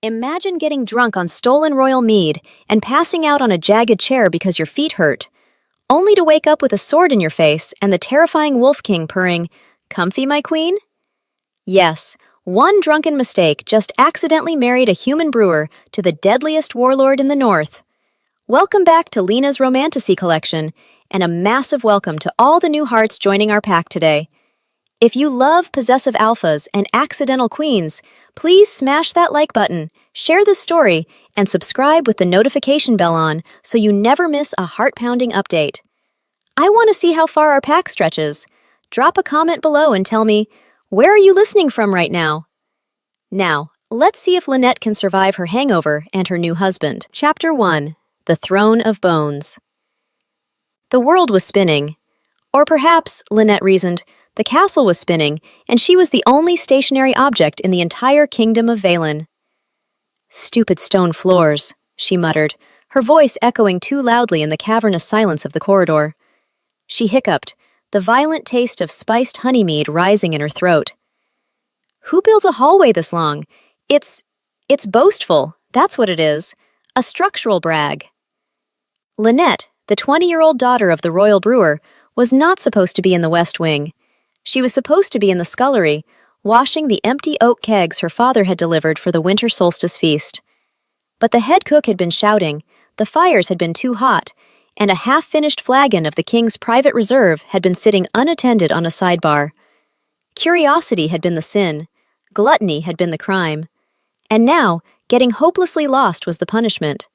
Imagine getting drunk on stolen royal mead and passing out on a jagged chair because your feet hurt, only to wake up with a sword in your face and the terrifying Wolf King purring, "Comfy, my queen?" Yes, one drunken mistake just accidentally married a human brewer to the deadliest warlord in the north. Welcome back to Lena's Romantasy collection, and a massive welcome to all the new hearts joining our pack today. If you love possessive alphas and accidental queens, please smash that like button, share this story, and subscribe with the notification bell on so you never miss a heart-pounding update. I want to see how far our pack stretches. Drop a comment below and tell me, where are you listening from right now? Now, let's see if Lynette can survive her hangover and her new husband. Chapter 1. The Throne of Bones. The world was spinning. Or perhaps, Lynette reasoned, the castle was spinning, and she was the only stationary object in the entire kingdom of Valen. "Stupid stone floors," she muttered, her voice echoing too loudly in the cavernous silence of the corridor. She hiccuped, the violent taste of spiced honeymead rising in her throat. Who builds a hallway this long? It's boastful, that's what it is. A structural brag. Lynette, the 20-year-old daughter of the royal brewer, was not supposed to be in the West Wing. She was supposed to be in the scullery, washing the empty oak kegs her father had delivered for the winter solstice feast. But the head cook had been shouting, the fires had been too hot, and a half-finished flagon of the king's private reserve had been sitting unattended on a sidebar. Curiosity had been the sin, gluttony had been the crime, and now, getting hopelessly lost was the punishment.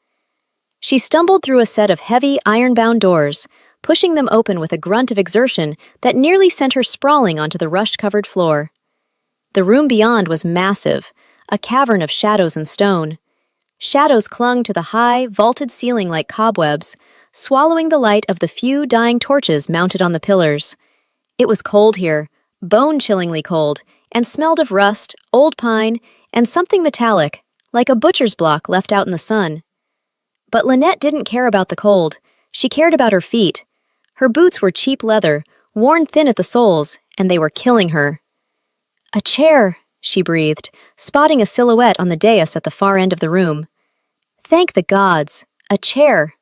She stumbled through a set of heavy, iron-bound doors, pushing them open with a grunt of exertion that nearly sent her sprawling onto the rush-covered floor. The room beyond was massive, a cavern of shadows and stone. Shadows clung to the high, vaulted ceiling like cobwebs, swallowing the light of the few dying torches mounted on the pillars. It was cold here, bone-chillingly cold, and smelled of rust, old pine, and something metallic, like a butcher's block left out in the sun. But Lynette didn't care about the cold. She cared about her feet. Her boots were cheap leather, worn thin at the soles, and they were killing her. "A chair," she breathed, spotting a silhouette on the dais at the far end of the room. Thank the gods, a chair.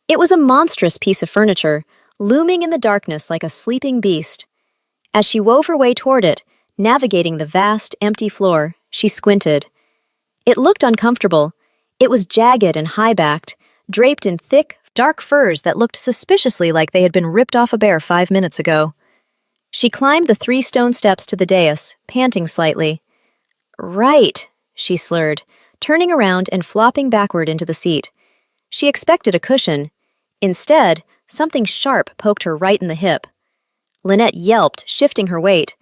It was a monstrous piece of furniture, looming in the darkness like a sleeping beast. As she wove her way toward it, navigating the vast, empty floor, she squinted. It looked uncomfortable. It was jagged and high-backed, draped in thick, dark furs that looked suspiciously like they had been ripped off a bear 5 minutes ago. She climbed the 3 stone steps to the dais, panting slightly. "Right," she slurred, turning around and flopping backward into the seat. She expected a cushion. Instead, something sharp poked her right in the hip. Lynette yelped, shifting her weight.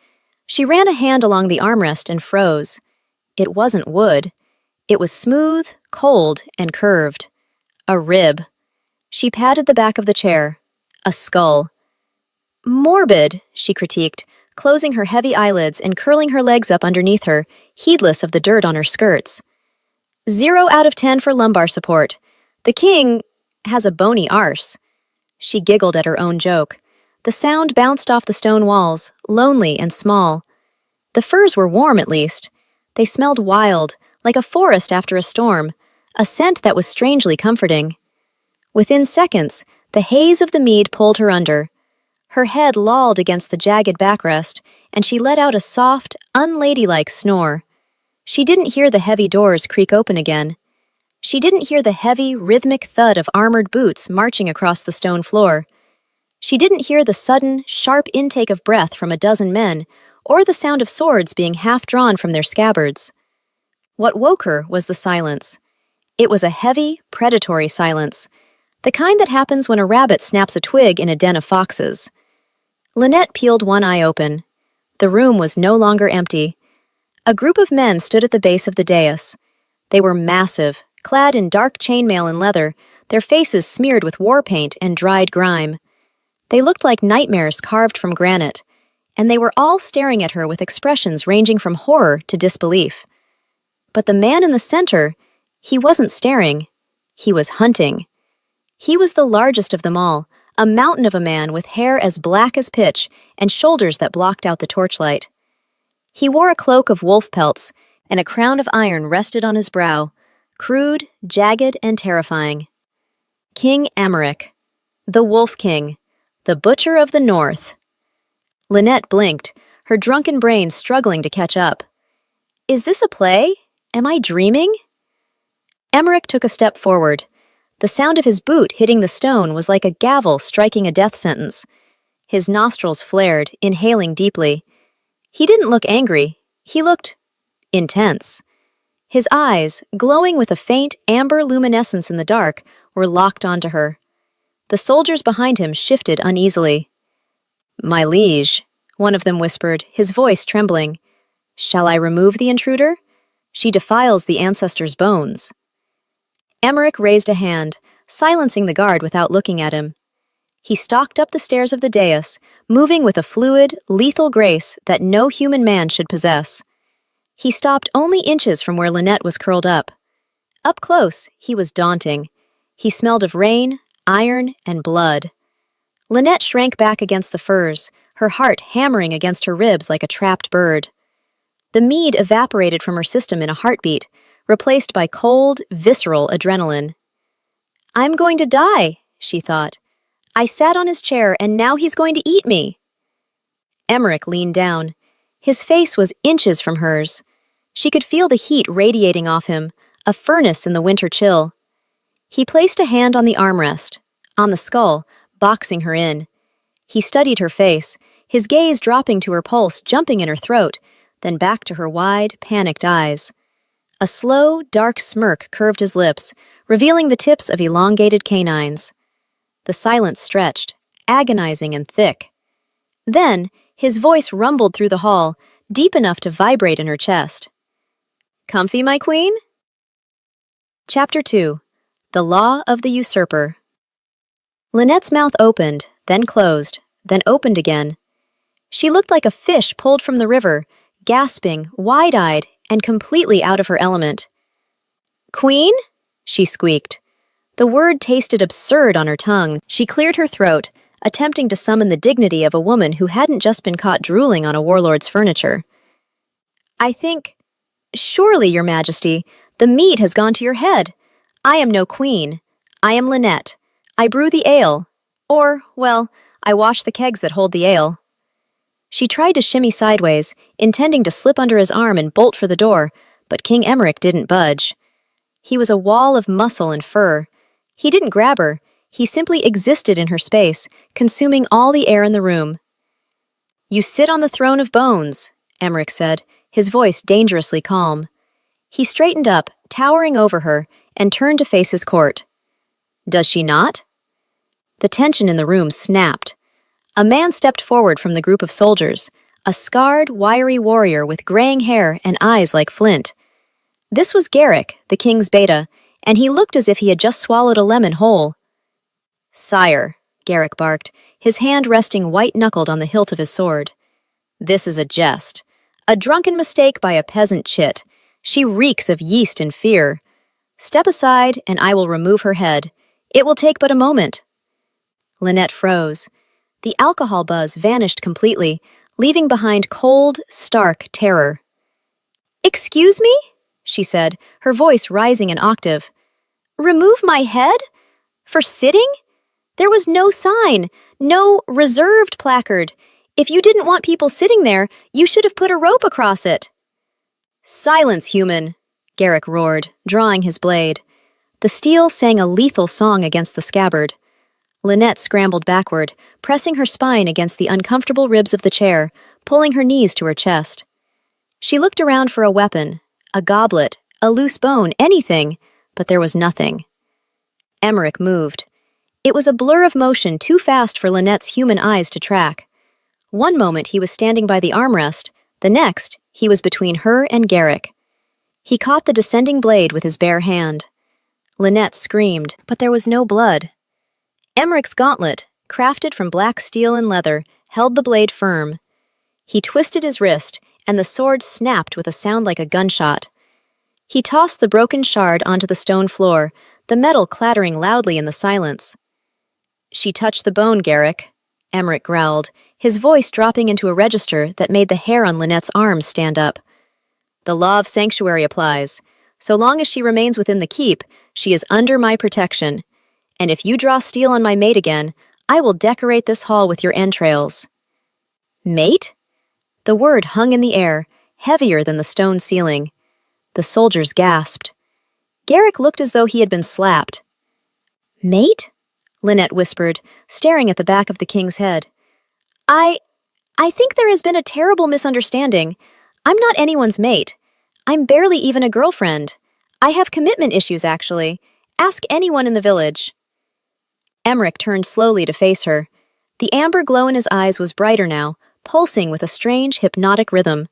She ran a hand along the armrest and froze. It wasn't wood. It was smooth, cold, and curved. A rib. She patted the back of the chair. A skull. "Morbid," she critiqued, closing her heavy eyelids and curling her legs up underneath her, heedless of the dirt on her skirts. 0 out of 10 for lumbar support. The king has a bony arse. She giggled at her own joke. The sound bounced off the stone walls, lonely and small. The furs were warm, at least. They smelled wild, like a forest after a storm, a scent that was strangely comforting. Within seconds, the haze of the mead pulled her under. Her head lolled against the jagged backrest, and she let out a soft, unladylike snore. She didn't hear the heavy doors creak open again. She didn't hear the heavy, rhythmic thud of armored boots marching across the stone floor. She didn't hear the sudden, sharp intake of breath from a dozen men, or the sound of swords being half-drawn from their scabbards. What woke her was the silence. It was a heavy, predatory silence, the kind that happens when a rabbit snaps a twig in a den of foxes. Lynette peeled one eye open. The room was no longer empty. A group of men stood at the base of the dais. They were massive, clad in dark chainmail and leather, their faces smeared with war paint and dried grime. They looked like nightmares carved from granite, and they were all staring at her with expressions ranging from horror to disbelief. But the man in the center, he wasn't staring. He was hunting. He was the largest of them all, a mountain of a man with hair as black as pitch and shoulders that blocked out the torchlight. He wore a cloak of wolf pelts, and a crown of iron rested on his brow, crude, jagged, and terrifying. King Emmerich, the Wolf King, the Butcher of the North. Lynette blinked, her drunken brain struggling to catch up. Is this a play? Am I dreaming? Emmerich took a step forward. The sound of his boot hitting the stone was like a gavel striking a death sentence. His nostrils flared, inhaling deeply. He didn't look angry. He looked intense. His eyes, glowing with a faint amber luminescence in the dark, were locked onto her. The soldiers behind him shifted uneasily. "My liege," one of them whispered, his voice trembling. "Shall I remove the intruder? She defiles the ancestors' bones." Emmerich raised a hand, silencing the guard without looking at him. He stalked up the stairs of the dais, moving with a fluid, lethal grace that no human man should possess. He stopped only inches from where Lynette was curled up. Up close, he was daunting. He smelled of rain, iron, and blood. Lynette shrank back against the furs, her heart hammering against her ribs like a trapped bird. The mead evaporated from her system in a heartbeat, replaced by cold, visceral adrenaline. "I'm going to die," she thought. "I sat on his chair and now he's going to eat me." Emmerich leaned down. His face was inches from hers. She could feel the heat radiating off him, a furnace in the winter chill. He placed a hand on the armrest, on the skull, boxing her in. He studied her face, his gaze dropping to her pulse jumping in her throat, then back to her wide, panicked eyes. A slow, dark smirk curved his lips, revealing the tips of elongated canines. The silence stretched, agonizing and thick. Then, his voice rumbled through the hall, deep enough to vibrate in her chest. "Comfy, my queen?" Chapter 2. The Law of the Usurper. Lynette's mouth opened, then closed, then opened again. She looked like a fish pulled from the river, gasping, wide-eyed, and completely out of her element. "Queen?" she squeaked. The word tasted absurd on her tongue. She cleared her throat, attempting to summon the dignity of a woman who hadn't just been caught drooling on a warlord's furniture. "Surely, Your Majesty, the mead has gone to your head. I am no queen. I am Lynette. I brew the ale. I wash the kegs that hold the ale." She tried to shimmy sideways, intending to slip under his arm and bolt for the door, but King Emmerich didn't budge. He was a wall of muscle and fur. He didn't grab her. He simply existed in her space, consuming all the air in the room. "You sit on the throne of bones," Emmerich said, his voice dangerously calm. He straightened up, towering over her, and turned to face his court. "Does she not?" The tension in the room snapped. A man stepped forward from the group of soldiers, a scarred, wiry warrior with graying hair and eyes like flint. This was Garrick, the king's beta, and he looked as if he had just swallowed a lemon whole. "Sire," Garrick barked, his hand resting white-knuckled on the hilt of his sword. "This is a jest. A drunken mistake by a peasant chit. She reeks of yeast and fear. Step aside, and I will remove her head. It will take but a moment." Lynette froze. The alcohol buzz vanished completely, leaving behind cold, stark terror. "Excuse me?" she said, her voice rising an octave. "Remove my head? For sitting? There was no sign, no reserved placard. If you didn't want people sitting there, you should have put a rope across it." "Silence, human!" Garrick roared, drawing his blade. The steel sang a lethal song against the scabbard. Lynette scrambled backward, pressing her spine against the uncomfortable ribs of the chair, pulling her knees to her chest. She looked around for a weapon, a goblet, a loose bone, anything, but there was nothing. Emmerich moved. It was a blur of motion too fast for Lynette's human eyes to track. One moment he was standing by the armrest, the next he was between her and Garrick. He caught the descending blade with his bare hand. Lynette screamed, but there was no blood. Emmerich's gauntlet, crafted from black steel and leather, held the blade firm. He twisted his wrist, and the sword snapped with a sound like a gunshot. He tossed the broken shard onto the stone floor, the metal clattering loudly in the silence. "She touched the bone, Garrick," Emmerich growled, his voice dropping into a register that made the hair on Lynette's arms stand up. The law of sanctuary applies. So long as she remains within the keep, she is under my protection. And if you draw steel on my mate again, I will decorate this hall with your entrails." Mate? The word hung in the air, heavier than the stone ceiling. The soldiers gasped. Garrick looked as though he had been slapped. "Mate?" Lynette whispered, staring at the back of the king's head. I think there has been a terrible misunderstanding. I'm not anyone's mate. I'm barely even a girlfriend. I have commitment issues, actually. Ask anyone in the village." Emmerich turned slowly to face her. The amber glow in his eyes was brighter now, pulsing with a strange, hypnotic rhythm.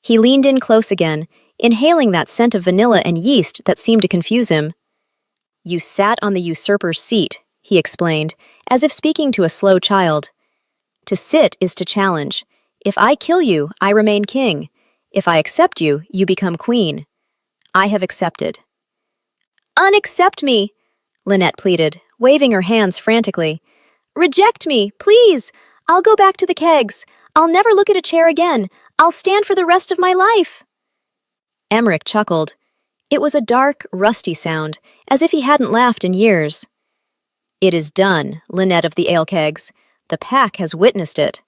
He leaned in close again, inhaling that scent of vanilla and yeast that seemed to confuse him. "You sat on the usurper's seat," he explained, as if speaking to a slow child. "To sit is to challenge. If I kill you, I remain king. If I accept you, you become queen. I have accepted." "Unaccept me," Lynette pleaded, waving her hands frantically. "Reject me, please. I'll go back to the kegs. I'll never look at a chair again. I'll stand for the rest of my life." Emmerich chuckled. It was a dark, rusty sound, as if he hadn't laughed in years. "It is done, Lynette of the ale kegs. The pack has witnessed it."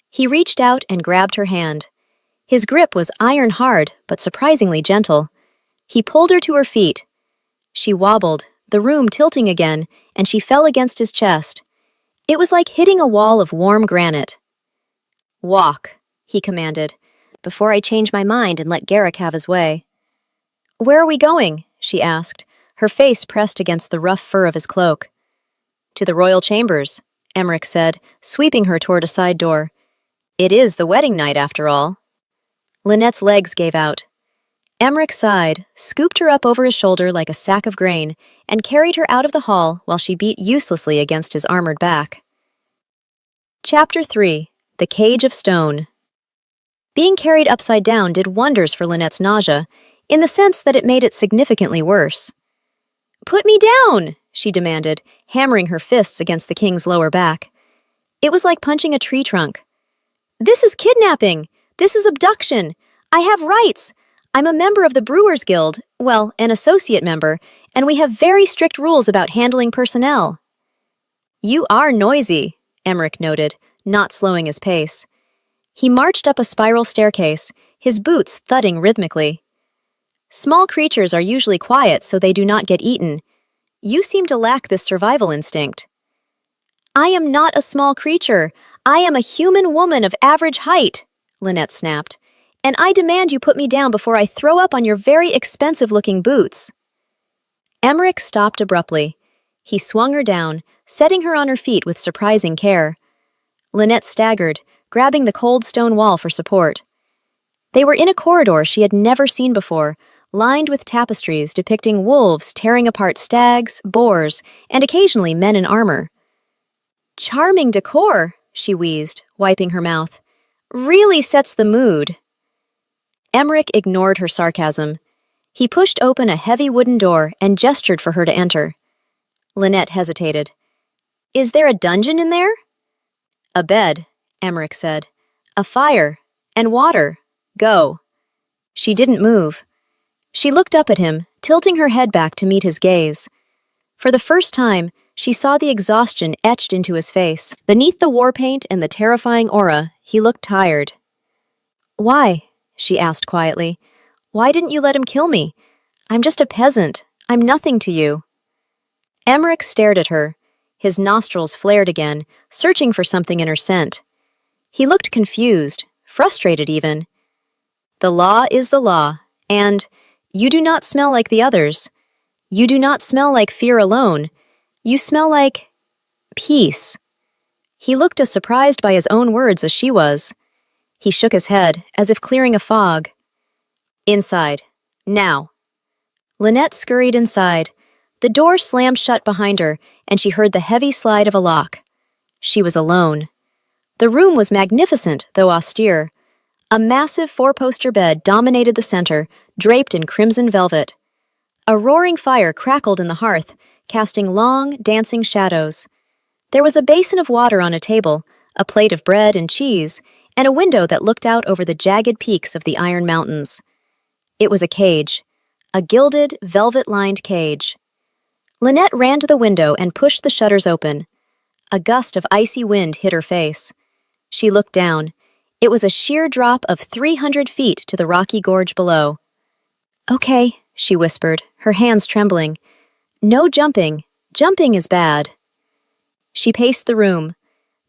He reached out and grabbed her hand. His grip was iron hard, but surprisingly gentle. He pulled her to her feet. She wobbled, the room tilting again, and she fell against his chest. It was like hitting a wall of warm granite. "Walk," he commanded, "before I change my mind and let Garrick have his way." "Where are we going?" she asked, her face pressed against the rough fur of his cloak. "To the royal chambers," Emmerich said, sweeping her toward a side door. "It is the wedding night, after all." Lynette's legs gave out. Emmerich sighed, scooped her up over his shoulder like a sack of grain, and carried her out of the hall while she beat uselessly against his armored back. Chapter 3. The Cage of Stone. Being carried upside down did wonders for Lynette's nausea, in the sense that it made it significantly worse. "Put me down!" she demanded, hammering her fists against the king's lower back. It was like punching a tree trunk. "This is kidnapping! This is abduction! I have rights! I'm a member of the Brewers Guild, well, an associate member, and we have very strict rules about handling personnel." "You are noisy," Emmerich noted, not slowing his pace. He marched up a spiral staircase, his boots thudding rhythmically. "Small creatures are usually quiet so they do not get eaten. You seem to lack this survival instinct." "I am not a small creature. I am a human woman of average height," Lynette snapped. "And I demand you put me down before I throw up on your very expensive-looking boots." Emmerich stopped abruptly. He swung her down, setting her on her feet with surprising care. Lynette staggered, grabbing the cold stone wall for support. They were in a corridor she had never seen before, lined with tapestries depicting wolves tearing apart stags, boars, and occasionally men in armor. "Charming decor," she wheezed, wiping her mouth. "Really sets the mood." Emmerich ignored her sarcasm. He pushed open a heavy wooden door and gestured for her to enter. Lynette hesitated. "Is there a dungeon in there?" "A bed," Emmerich said. "A fire. And water. Go." She didn't move. She looked up at him, tilting her head back to meet his gaze. For the first time, she saw the exhaustion etched into his face. Beneath the war paint and the terrifying aura, he looked tired. "Why?" she asked quietly. "Why didn't you let him kill me? I'm just a peasant. I'm nothing to you." Emmerich stared at her. His nostrils flared again, searching for something in her scent. He looked confused, frustrated even. "The law is the law, and you do not smell like the others. You do not smell like fear alone. You smell like peace." He looked as surprised by his own words as she was. He shook his head, as if clearing a fog. "Inside. Now." Lynette scurried inside. The door slammed shut behind her, and she heard the heavy slide of a lock. She was alone. The room was magnificent, though austere. A massive four-poster bed dominated the center, draped in crimson velvet. A roaring fire crackled in the hearth, casting long, dancing shadows. There was a basin of water on a table, a plate of bread and cheese, and a window that looked out over the jagged peaks of the Iron Mountains. It was a cage. A gilded, velvet-lined cage. Lynette ran to the window and pushed the shutters open. A gust of icy wind hit her face. She looked down. It was a sheer drop of 300 feet to the rocky gorge below. "Okay," she whispered, her hands trembling. "No jumping. Jumping is bad." She paced the room.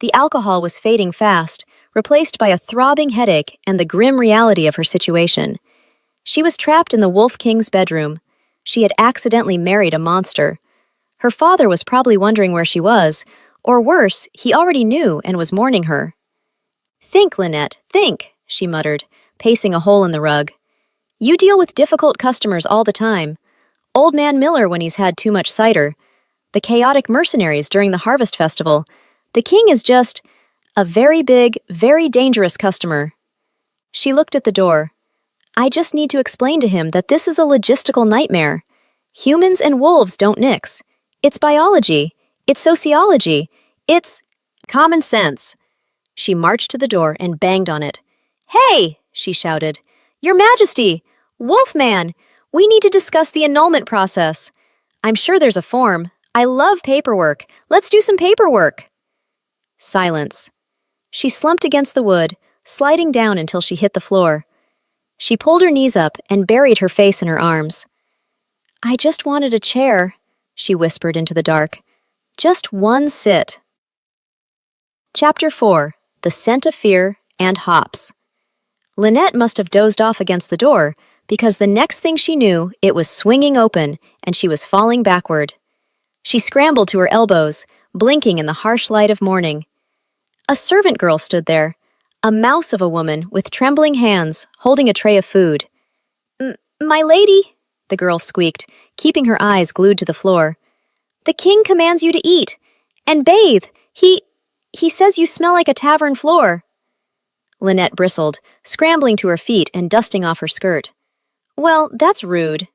The alcohol was fading fast, replaced by a throbbing headache and the grim reality of her situation. She was trapped in the Wolf King's bedroom. She had accidentally married a monster. Her father was probably wondering where she was, or worse, he already knew and was mourning her. "Think, Lynette, think," she muttered, pacing a hole in the rug. "You deal with difficult customers all the time. Old Man Miller when he's had too much cider. The chaotic mercenaries during the harvest festival. The king is just a very big, very dangerous customer." She looked at the door. "I just need to explain to him that this is a logistical nightmare. Humans and wolves don't mix. It's biology. It's sociology. It's common sense." She marched to the door and banged on it. "Hey!" she shouted. "Your Majesty! Wolfman! We need to discuss the annulment process. I'm sure there's a form. I love paperwork. Let's do some paperwork." Silence. She slumped against the wood, sliding down until she hit the floor. She pulled her knees up and buried her face in her arms. "I just wanted a chair," she whispered into the dark. "Just one sit." Chapter 4. The Scent of Fear and Hops. Lynette must have dozed off against the door, because the next thing she knew, it was swinging open, and she was falling backward. She scrambled to her elbows, blinking in the harsh light of morning. A servant girl stood there, a mouse of a woman with trembling hands, holding a tray of food. My lady," the girl squeaked, keeping her eyes glued to the floor. "The king commands you to eat and bathe. He says you smell like a tavern floor." Lynette bristled, scrambling to her feet and dusting off her skirt. "Well, that's rude.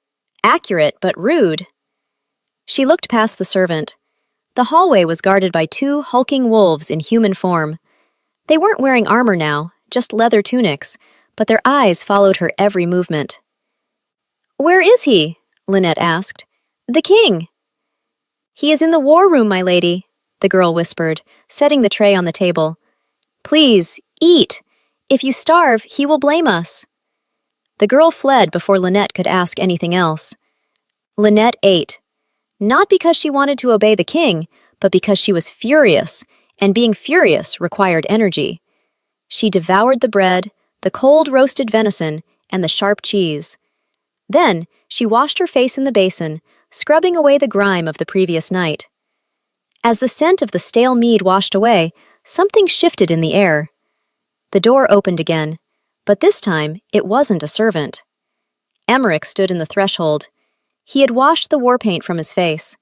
Accurate, but rude." She looked past the servant. The hallway was guarded by 2 hulking wolves in human form. They weren't wearing armor now, just leather tunics, but their eyes followed her every movement. "Where is he?" Lynette asked. "The king." "He is in the war room, my lady," the girl whispered, setting the tray on the table. "Please, eat. If you starve, he will blame us." The girl fled before Lynette could ask anything else. Lynette ate. Not because she wanted to obey the king, but because she was furious, and being furious required energy. She devoured the bread, the cold roasted venison, and the sharp cheese. Then she washed her face in the basin, scrubbing away the grime of the previous night. As the scent of the stale mead washed away, something shifted in the air. The door opened again, but this time it wasn't a servant. Emmerich stood in the threshold. He had washed the war paint from his face.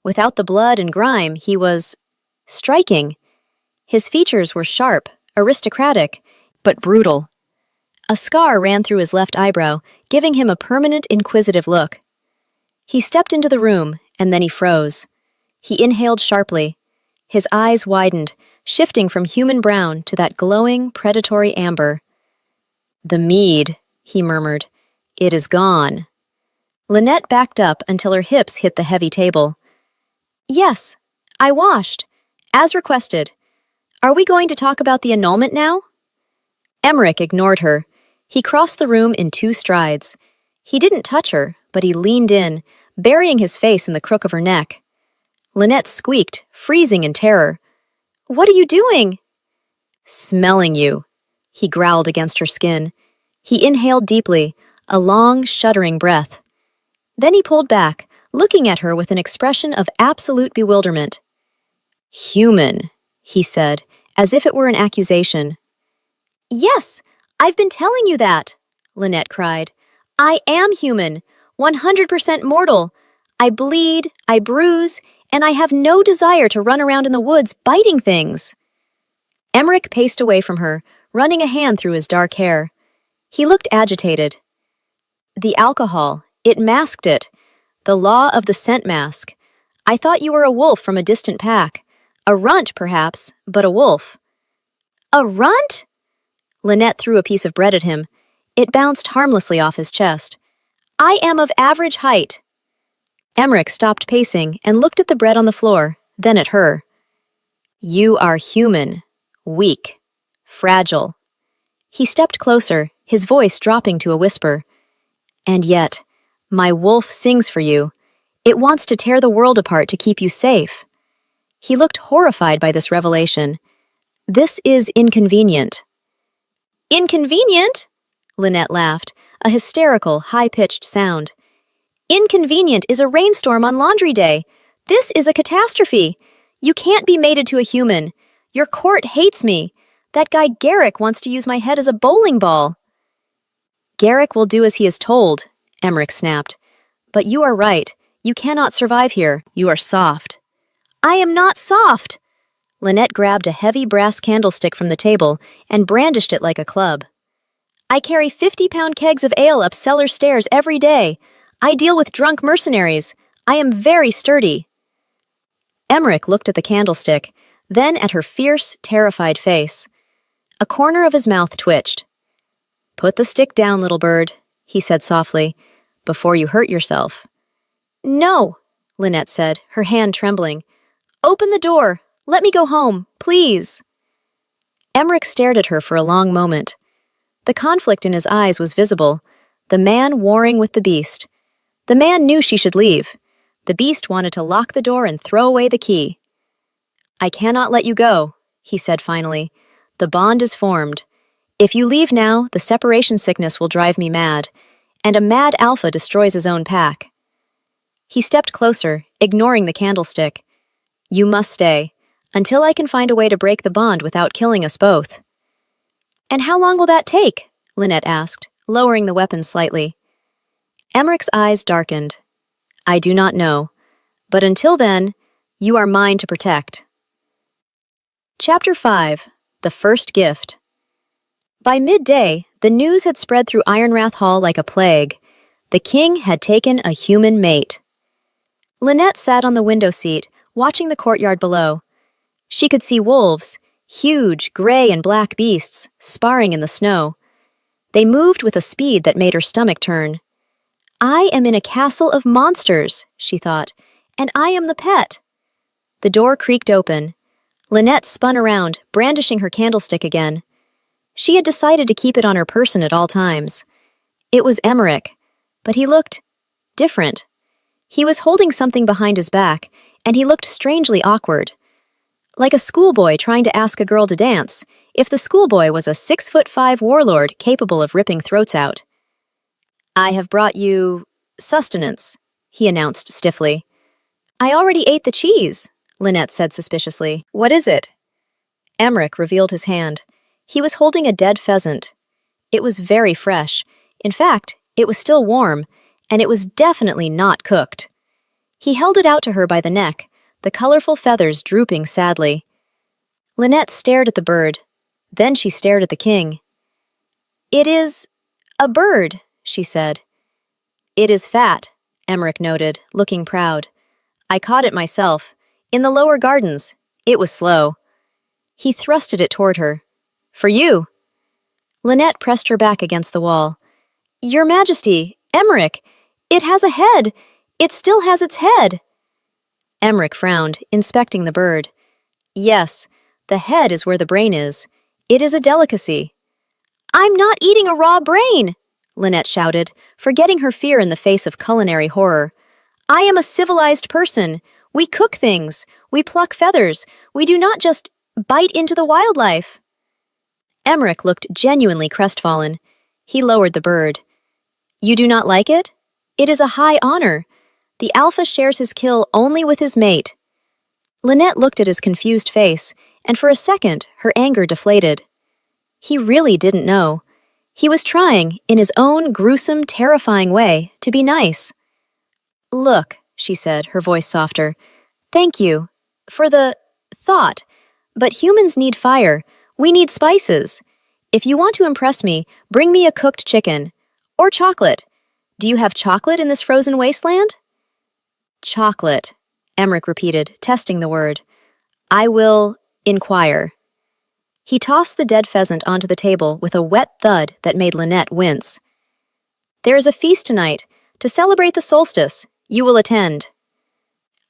Without the blood and grime, he was striking. His features were sharp, aristocratic, but brutal. A scar ran through his left eyebrow, giving him a permanent inquisitive look. He stepped into the room, and then he froze. He inhaled sharply. His eyes widened, shifting from human brown to that glowing, predatory amber. "The mead," he murmured. "It is gone." Lynette backed up until her hips hit the heavy table. "Yes, I washed, as requested. Are we going to talk about the annulment now?" Emmerich ignored her. He crossed the room in 2 strides. He didn't touch her, but he leaned in, burying his face in the crook of her neck. Lynette squeaked, freezing in terror. "What are you doing?" "Smelling you," he growled against her skin. He inhaled deeply, a long, shuddering breath. Then he pulled back, looking at her with an expression of absolute bewilderment. "Human," he said, as if it were an accusation. "Yes, I've been telling you that," Lynette cried. "I am human, 100% mortal. I bleed, I bruise, and I have no desire to run around in the woods biting things." Emmerich paced away from her, running a hand through his dark hair. He looked agitated. "The alcohol, it masked it. The law of the scent mask. I thought you were a wolf from a distant pack. A runt, perhaps, but a wolf." "A runt?" Lynette threw a piece of bread at him. It bounced harmlessly off his chest. I am of average height. Emmerich stopped pacing and looked at the bread on the floor, then at her. You are human, weak, fragile. He stepped closer, his voice dropping to a whisper. And yet, my wolf sings for you. It wants to tear the world apart to keep you safe. He looked horrified by this revelation. This is inconvenient. Inconvenient? Lynette laughed, a hysterical, high-pitched sound. Inconvenient is a rainstorm on laundry day. This is a catastrophe. You can't be mated to a human. Your court hates me. That guy Garrick wants to use my head as a bowling ball. Garrick will do as he is told, Emmerich snapped. But you are right. You cannot survive here. You are soft. I am not soft. Lynette grabbed a heavy brass candlestick from the table and brandished it like a club. I carry 50-pound kegs of ale up cellar stairs every day. I deal with drunk mercenaries. I am very sturdy. Emmerich looked at the candlestick, then at her fierce, terrified face. A corner of his mouth twitched. Put the stick down, little bird, he said softly, before you hurt yourself. No, Lynette said, her hand trembling. Open the door. Let me go home, please. Emmerich stared at her for a long moment. The conflict in his eyes was visible, the man warring with the beast. The man knew she should leave. The beast wanted to lock the door and throw away the key. I cannot let you go, he said finally. The bond is formed. If you leave now, the separation sickness will drive me mad, and a mad alpha destroys his own pack. He stepped closer, ignoring the candlestick. You must stay, until I can find a way to break the bond without killing us both. And how long will that take? Lynette asked, lowering the weapon slightly. Emmerich's eyes darkened. I do not know, but until then, you are mine to protect. Chapter 5. The First Gift. By midday, the news had spread through Ironrath Hall like a plague. The king had taken a human mate. Lynette sat on the window seat, watching the courtyard below. She could see wolves, huge gray and black beasts, sparring in the snow. They moved with a speed that made her stomach turn. I am in a castle of monsters, she thought, and I am the pet. The door creaked open. Lynette spun around, brandishing her candlestick again. She had decided to keep it on her person at all times. It was Emmerich, but he looked different. He was holding something behind his back, and he looked strangely awkward. Like a schoolboy trying to ask a girl to dance, if the schoolboy was a 6'5" warlord capable of ripping throats out. I have brought you sustenance, he announced stiffly. I already ate the cheese, Lynette said suspiciously. What is it? Emmerich revealed his hand. He was holding a dead pheasant. It was very fresh. In fact, it was still warm, and it was definitely not cooked. He held it out to her by the neck, the colorful feathers drooping sadly. Lynette stared at the bird. Then she stared at the king. It is a bird, she said. It is fat, Emmerich noted, looking proud. I caught it myself. In the lower gardens. It was slow. He thrusted it toward her. For you. Lynette pressed her back against the wall. Your Majesty, Emmerich, it has a head. It still has its head. Emmerich frowned, inspecting the bird. Yes, the head is where the brain is. It is a delicacy. I'm not eating a raw brain, Lynette shouted, forgetting her fear in the face of culinary horror. I am a civilized person. We cook things. We pluck feathers. We do not just bite into the wildlife. Emmerich looked genuinely crestfallen. He lowered the bird. You do not like it? It is a high honor. The alpha shares his kill only with his mate. Lynette looked at his confused face, and for a second, her anger deflated. He really didn't know. He was trying, in his own gruesome, terrifying way, to be nice. Look, she said, her voice softer. Thank you. For the thought. But humans need fire. We need spices. If you want to impress me, bring me a cooked chicken. Or chocolate. Do you have chocolate in this frozen wasteland? Chocolate, Emmerich repeated, testing the word. I will inquire. He tossed the dead pheasant onto the table with a wet thud that made Lynette wince. "There is a feast tonight. To celebrate the solstice. You will attend."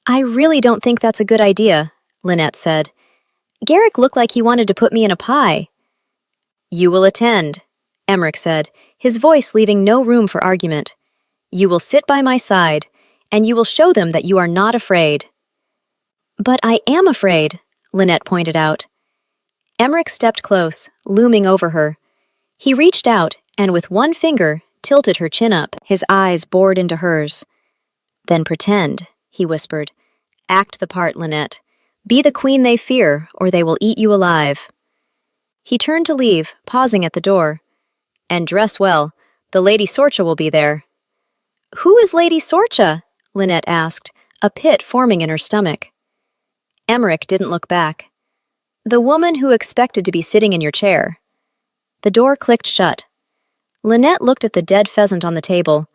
"I really don't think that's a good idea," Lynette said. "Garrick looked like he wanted to put me in a pie." "You will attend," Emmerich said, his voice leaving no room for argument. "You will sit by my side, and you will show them that you are not afraid." "But I am afraid," Lynette pointed out. Emmerich stepped close, looming over her. He reached out and with one finger tilted her chin up, his eyes bored into hers. "Then pretend," he whispered. "Act the part, Lynette. Be the queen they fear, or they will eat you alive." He turned to leave, pausing at the door. "And dress well. The Lady Sorcha will be there." "Who is Lady Sorcha?" Lynette asked, a pit forming in her stomach. Emmerich didn't look back. "The woman who expected to be sitting in your chair." The door clicked shut. Lynette looked at the dead pheasant on the table.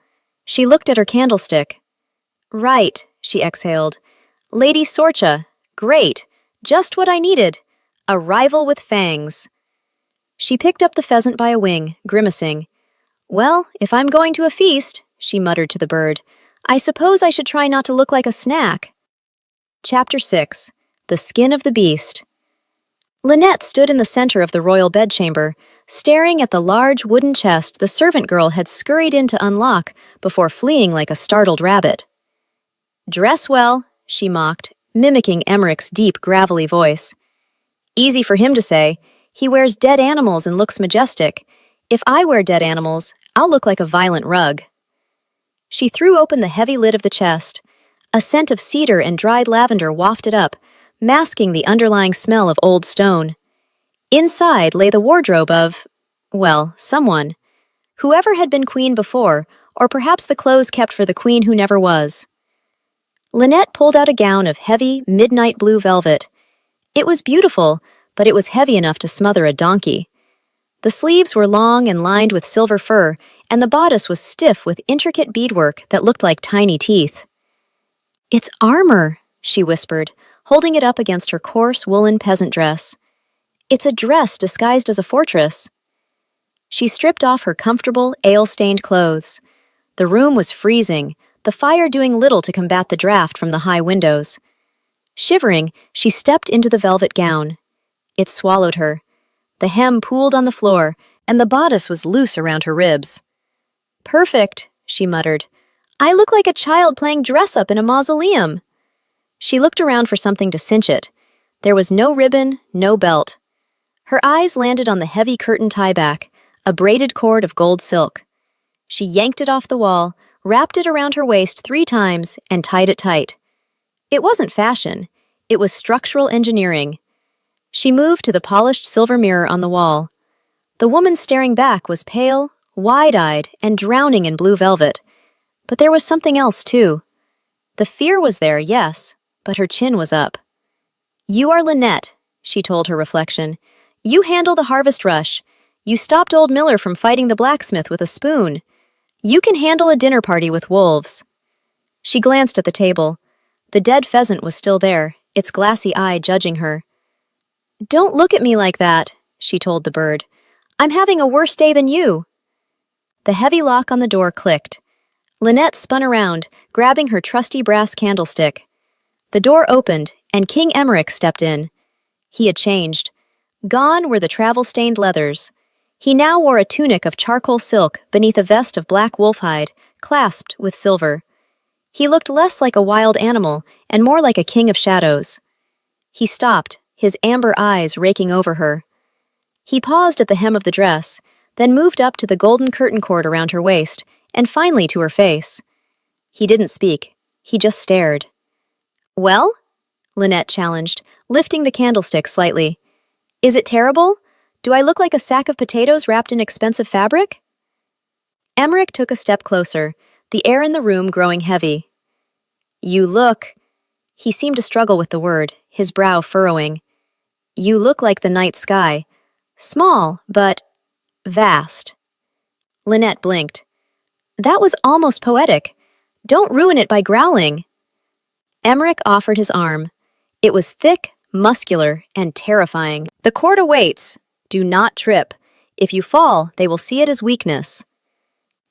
She looked at her candlestick. "Right," she exhaled. "Lady Sorcha. Great. Just what I needed. A rival with fangs." She picked up the pheasant by a wing, grimacing. "Well, if I'm going to a feast," she muttered to the bird, "I suppose I should try not to look like a snack." Chapter 6. The Skin of the Beast. Lynette stood in the center of the royal bedchamber, staring at the large wooden chest the servant girl had scurried in to unlock before fleeing like a startled rabbit. "Dress well," she mocked, mimicking Emmerich's deep, gravelly voice. "Easy for him to say. He wears dead animals and looks majestic. If I wear dead animals, I'll look like a violent rug." She threw open the heavy lid of the chest. A scent of cedar and dried lavender wafted up, masking the underlying smell of old stone. Inside lay the wardrobe of, well, someone. Whoever had been queen before, or perhaps the clothes kept for the queen who never was. Lynette pulled out a gown of heavy, midnight blue velvet. It was beautiful, but it was heavy enough to smother a donkey. The sleeves were long and lined with silver fur, and the bodice was stiff with intricate beadwork that looked like tiny teeth. "It's armor," she whispered, holding it up against her coarse woolen peasant dress. "It's a dress disguised as a fortress." She stripped off her comfortable, ale-stained clothes. The room was freezing, the fire doing little to combat the draft from the high windows. Shivering, she stepped into the velvet gown. It swallowed her. The hem pooled on the floor, and the bodice was loose around her ribs. "Perfect," she muttered. "I look like a child playing dress-up in a mausoleum." She looked around for something to cinch it. There was no ribbon, no belt. Her eyes landed on the heavy curtain tie-back, a braided cord of gold silk. She yanked it off the wall, wrapped it around her waist 3 times, and tied it tight. It wasn't fashion. It was structural engineering. She moved to the polished silver mirror on the wall. The woman staring back was pale, wide-eyed, and drowning in blue velvet. But there was something else, too. The fear was there, yes, but her chin was up. "You are Lynette," she told her reflection. "You handle the harvest rush. You stopped old Miller from fighting the blacksmith with a spoon. You can handle a dinner party with wolves." She glanced at the table. The dead pheasant was still there, its glassy eye judging her. "Don't look at me like that," she told the bird. "I'm having a worse day than you." The heavy lock on the door clicked. Lynette spun around, grabbing her trusty brass candlestick. The door opened, and King Emmerich stepped in. He had changed. Gone were the travel-stained leathers. He now wore a tunic of charcoal silk beneath a vest of black wolfhide, clasped with silver. He looked less like a wild animal and more like a king of shadows. He stopped, his amber eyes raking over her. He paused at the hem of the dress, then moved up to the golden curtain cord around her waist, and finally to her face. He didn't speak. He just stared. "Well?" Lynette challenged, lifting the candlestick slightly. "Is it terrible? Do I look like a sack of potatoes wrapped in expensive fabric?" Emmerich took a step closer, the air in the room growing heavy. "You look—" He seemed to struggle with the word, his brow furrowing. "You look like the night sky. Small, but vast." Lynette blinked. That was almost poetic. Don't ruin it by growling. Emmerich offered his arm. It was thick, muscular, and terrifying. The court awaits. Do not trip. If you fall, they will see it as weakness.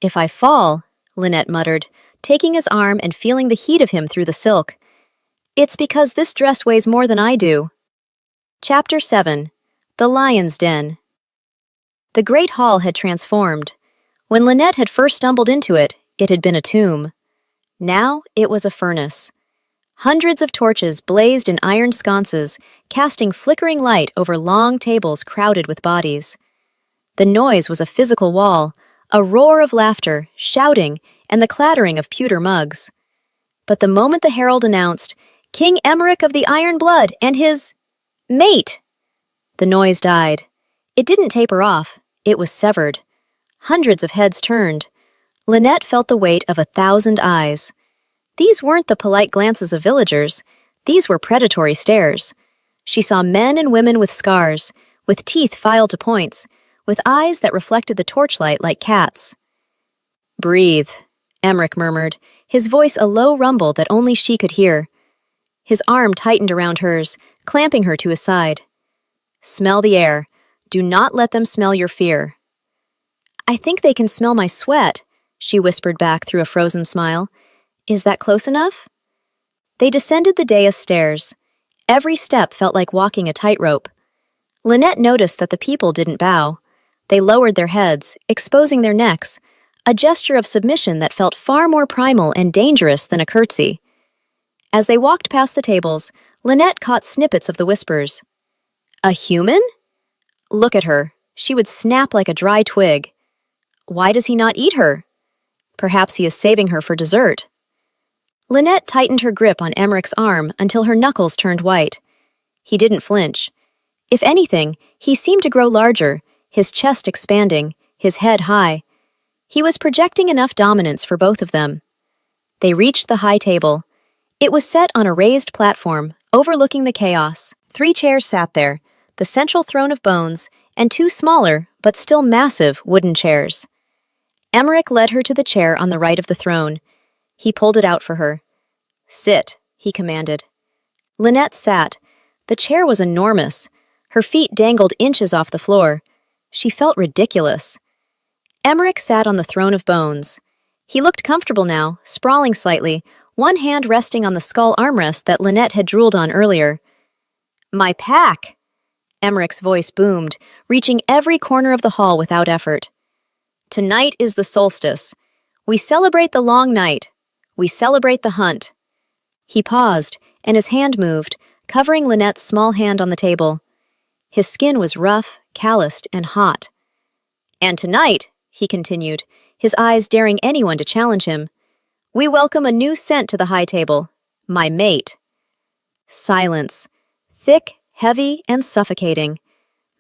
If I fall, Lynette muttered, taking his arm and feeling the heat of him through the silk. It's because this dress weighs more than I do. Chapter 7. The Lion's Den. The great hall had transformed. When Lynette had first stumbled into it, it had been a tomb. Now it was a furnace. Hundreds of torches blazed in iron sconces, casting flickering light over long tables crowded with bodies. The noise was a physical wall, a roar of laughter, shouting, and the clattering of pewter mugs. But the moment the herald announced, "King Emmerich of the Iron Blood and his mate," the noise died. It didn't taper off, it was severed. Hundreds of heads turned. Lynette felt the weight of 1,000 eyes. These weren't the polite glances of villagers, these were predatory stares. She saw men and women with scars, with teeth filed to points, with eyes that reflected the torchlight like cats. "Breathe," Emmerich murmured, his voice a low rumble that only she could hear. His arm tightened around hers, clamping her to his side. "Smell the air. Do not let them smell your fear." "I think they can smell my sweat," she whispered back through a frozen smile. "Is that close enough?" They descended the dais stairs. Every step felt like walking a tightrope. Lynette noticed that the people didn't bow. They lowered their heads, exposing their necks, a gesture of submission that felt far more primal and dangerous than a curtsy. As they walked past the tables, Lynette caught snippets of the whispers. "A human? Look at her. She would snap like a dry twig. Why does he not eat her? Perhaps he is saving her for dessert." Lynette tightened her grip on Emmerich's arm until her knuckles turned white. He didn't flinch. If anything, he seemed to grow larger, his chest expanding, his head high. He was projecting enough dominance for both of them. They reached the high table. It was set on a raised platform, overlooking the chaos. 3 chairs sat there, the central throne of bones, and 2 smaller, but still massive, wooden chairs. Emmerich led her to the chair on the right of the throne. He pulled it out for her. "Sit," he commanded. Lynette sat. The chair was enormous. Her feet dangled inches off the floor. She felt ridiculous. Emmerich sat on the throne of bones. He looked comfortable now, sprawling slightly, one hand resting on the skull armrest that Lynette had drooled on earlier. "My pack!" Emmerich's voice boomed, reaching every corner of the hall without effort. "Tonight is the solstice. We celebrate the long night. We celebrate the hunt." He paused, and his hand moved, covering Lynette's small hand on the table. His skin was rough, calloused, and hot. "And tonight," he continued, his eyes daring anyone to challenge him, "we welcome a new scent to the high table, my mate." Silence. Thick, heavy, and suffocating.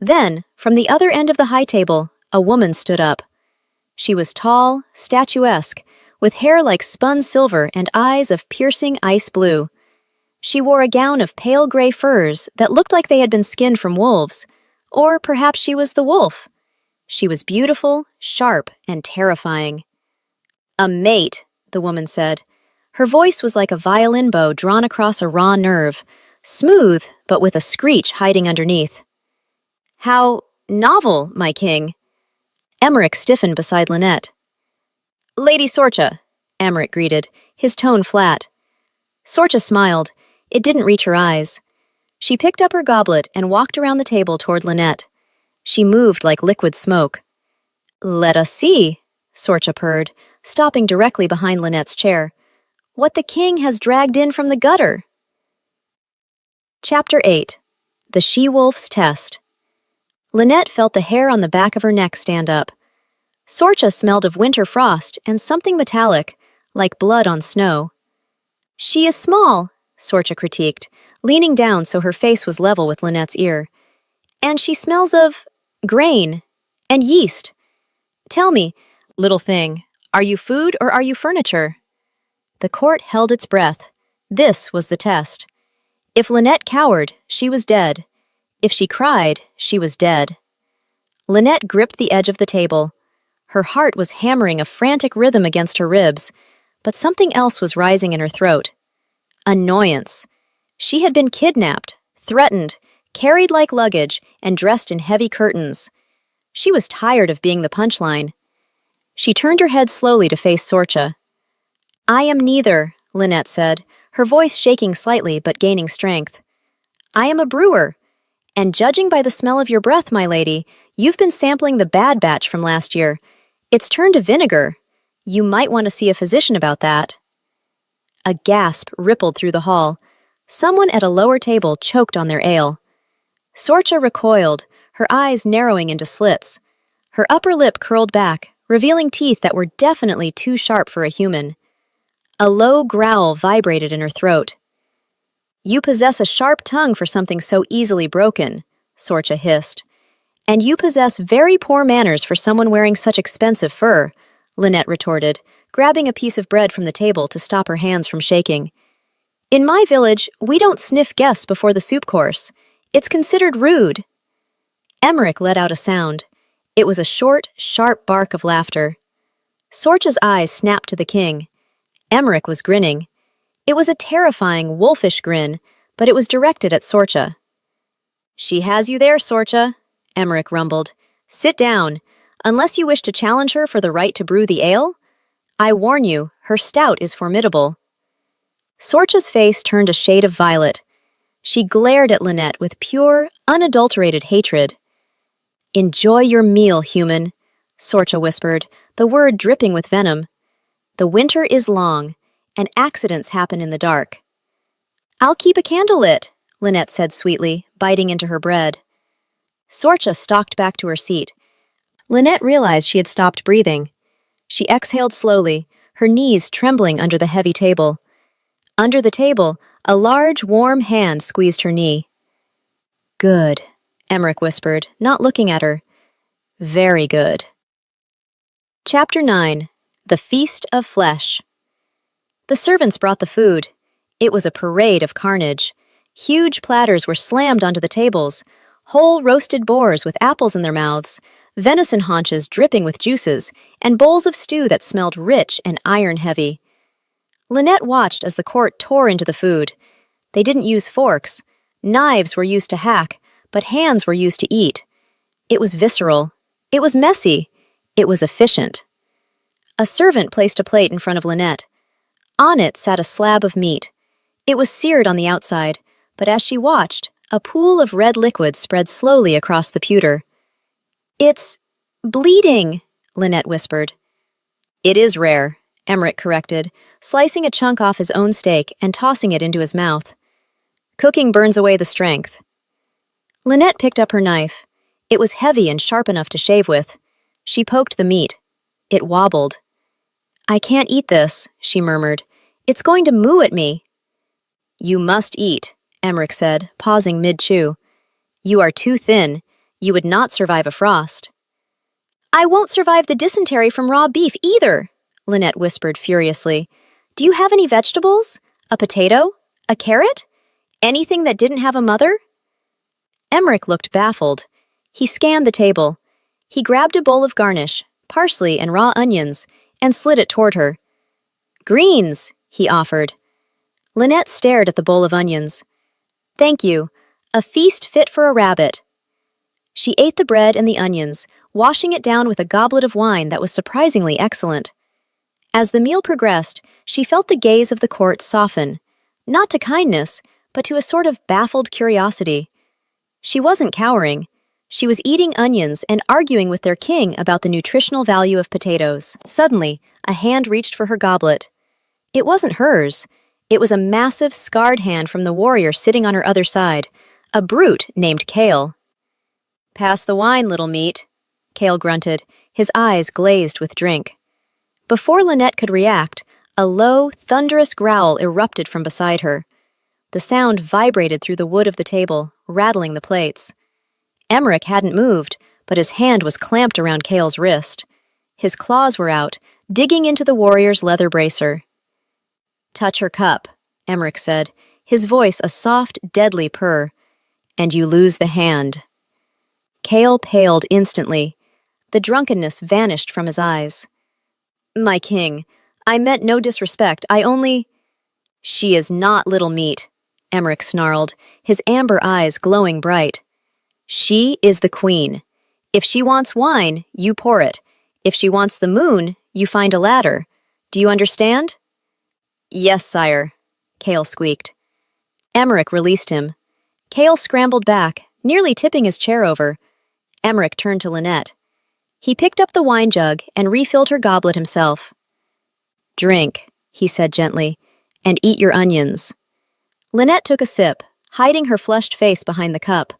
Then, from the other end of the high table, a woman stood up. She was tall, statuesque, with hair like spun silver and eyes of piercing ice blue. She wore a gown of pale gray furs that looked like they had been skinned from wolves, or perhaps she was the wolf. She was beautiful, sharp, and terrifying. "A mate," the woman said. Her voice was like a violin bow drawn across a raw nerve, smooth, but with a screech hiding underneath. "How novel, my king." Emmerich stiffened beside Lynette. "Lady Sorcha," Emmerich greeted, his tone flat. Sorcha smiled. It didn't reach her eyes. She picked up her goblet and walked around the table toward Lynette. She moved like liquid smoke. "Let us see," Sorcha purred, stopping directly behind Lynette's chair. "What the king has dragged in from the gutter." Chapter 8. The She-Wolf's Test. Lynette felt the hair on the back of her neck stand up. Sorcha smelled of winter frost and something metallic, like blood on snow. "She is small," Sorcha critiqued, leaning down so her face was level with Lynette's ear. "And she smells of grain and yeast. Tell me, little thing, are you food or are you furniture?" The court held its breath. This was the test. If Lynette cowered, she was dead. If she cried, she was dead. Lynette gripped the edge of the table. Her heart was hammering a frantic rhythm against her ribs, but something else was rising in her throat. Annoyance. She had been kidnapped, threatened, carried like luggage, and dressed in heavy curtains. She was tired of being the punchline. She turned her head slowly to face Sorcha. "I am neither," Lynette said, her voice shaking slightly but gaining strength. "I am a brewer, and judging by the smell of your breath, my lady, you've been sampling the bad batch from last year. It's turned to vinegar. You might want to see a physician about that." A gasp rippled through the hall. Someone at a lower table choked on their ale. Sorcha recoiled, her eyes narrowing into slits. Her upper lip curled back, revealing teeth that were definitely too sharp for a human. A low growl vibrated in her throat. "You possess a sharp tongue for something so easily broken," Sorcha hissed. "And you possess very poor manners for someone wearing such expensive fur," Lynette retorted, grabbing a piece of bread from the table to stop her hands from shaking. "In my village, we don't sniff guests before the soup course. It's considered rude." Emmerich let out a sound. It was a short, sharp bark of laughter. Sorcha's eyes snapped to the king. Emmerich was grinning. It was a terrifying, wolfish grin, but it was directed at Sorcha. "She has you there, Sorcha," Emmerich rumbled. "Sit down. Unless you wish to challenge her for the right to brew the ale? I warn you, her stout is formidable." Sorcha's face turned a shade of violet. She glared at Lynette with pure, unadulterated hatred. "Enjoy your meal, human," Sorcha whispered, the word dripping with venom. "The winter is long, and accidents happen in the dark." "I'll keep a candle lit," Lynette said sweetly, biting into her bread. Sorcha stalked back to her seat. Lynette realized she had stopped breathing. She exhaled slowly, her knees trembling under the heavy table. Under the table, a large, warm hand squeezed her knee. "Good," Emmerich whispered, not looking at her. "Very good." Chapter 9. The Feast of Flesh. The servants brought the food. It was a parade of carnage. Huge platters were slammed onto the tables, whole roasted boars with apples in their mouths, venison haunches dripping with juices, and bowls of stew that smelled rich and iron-heavy. Lynette watched as the court tore into the food. They didn't use forks. Knives were used to hack, but hands were used to eat. It was visceral. It was messy. It was efficient. A servant placed a plate in front of Lynette. On it sat a slab of meat. It was seared on the outside, but as she watched, a pool of red liquid spread slowly across the pewter. "It's bleeding," Lynette whispered. "It is rare," Emmerich corrected, slicing a chunk off his own steak and tossing it into his mouth. "Cooking burns away the strength." Lynette picked up her knife. It was heavy and sharp enough to shave with. She poked the meat. It wobbled. "I can't eat this," she murmured. "It's going to moo at me." "You must eat," Emmerich said, pausing mid-chew. "You are too thin. You would not survive a frost." "I won't survive the dysentery from raw beef either," Lynette whispered furiously. "Do you have any vegetables? A potato? A carrot? Anything that didn't have a mother?" Emmerich looked baffled. He scanned the table. He grabbed a bowl of garnish, parsley and raw onions, and slid it toward her. "Greens," he offered. Lynette stared at the bowl of onions. "Thank you. A feast fit for a rabbit." She ate the bread and the onions, washing it down with a goblet of wine that was surprisingly excellent. As the meal progressed, she felt the gaze of the court soften, not to kindness, but to a sort of baffled curiosity. She wasn't cowering. She was eating onions and arguing with their king about the nutritional value of potatoes. Suddenly, a hand reached for her goblet. It wasn't hers. It was a massive, scarred hand from the warrior sitting on her other side, a brute named Kale. "Pass the wine, little meat," Kale grunted, his eyes glazed with drink. Before Lynette could react, a low, thunderous growl erupted from beside her. The sound vibrated through the wood of the table, rattling the plates. Emmerich hadn't moved, but his hand was clamped around Kale's wrist. His claws were out, digging into the warrior's leather bracer. "Touch her cup," Emmerich said, his voice a soft, deadly purr, "and you lose the hand." Kale paled instantly. The drunkenness vanished from his eyes. "My king, I meant no disrespect, I only—" "She is not little meat," Emmerich snarled, his amber eyes glowing bright. She is the queen. If she wants wine, you pour it. If she wants the moon, you find a ladder. Do you understand? Yes, sire, Kale squeaked. Emmerich released him. Kale scrambled back, nearly tipping his chair over. Emmerich turned to Lynette. He picked up the wine jug and refilled her goblet himself. Drink, he said gently, and eat your onions. Lynette took a sip, hiding her flushed face behind the cup.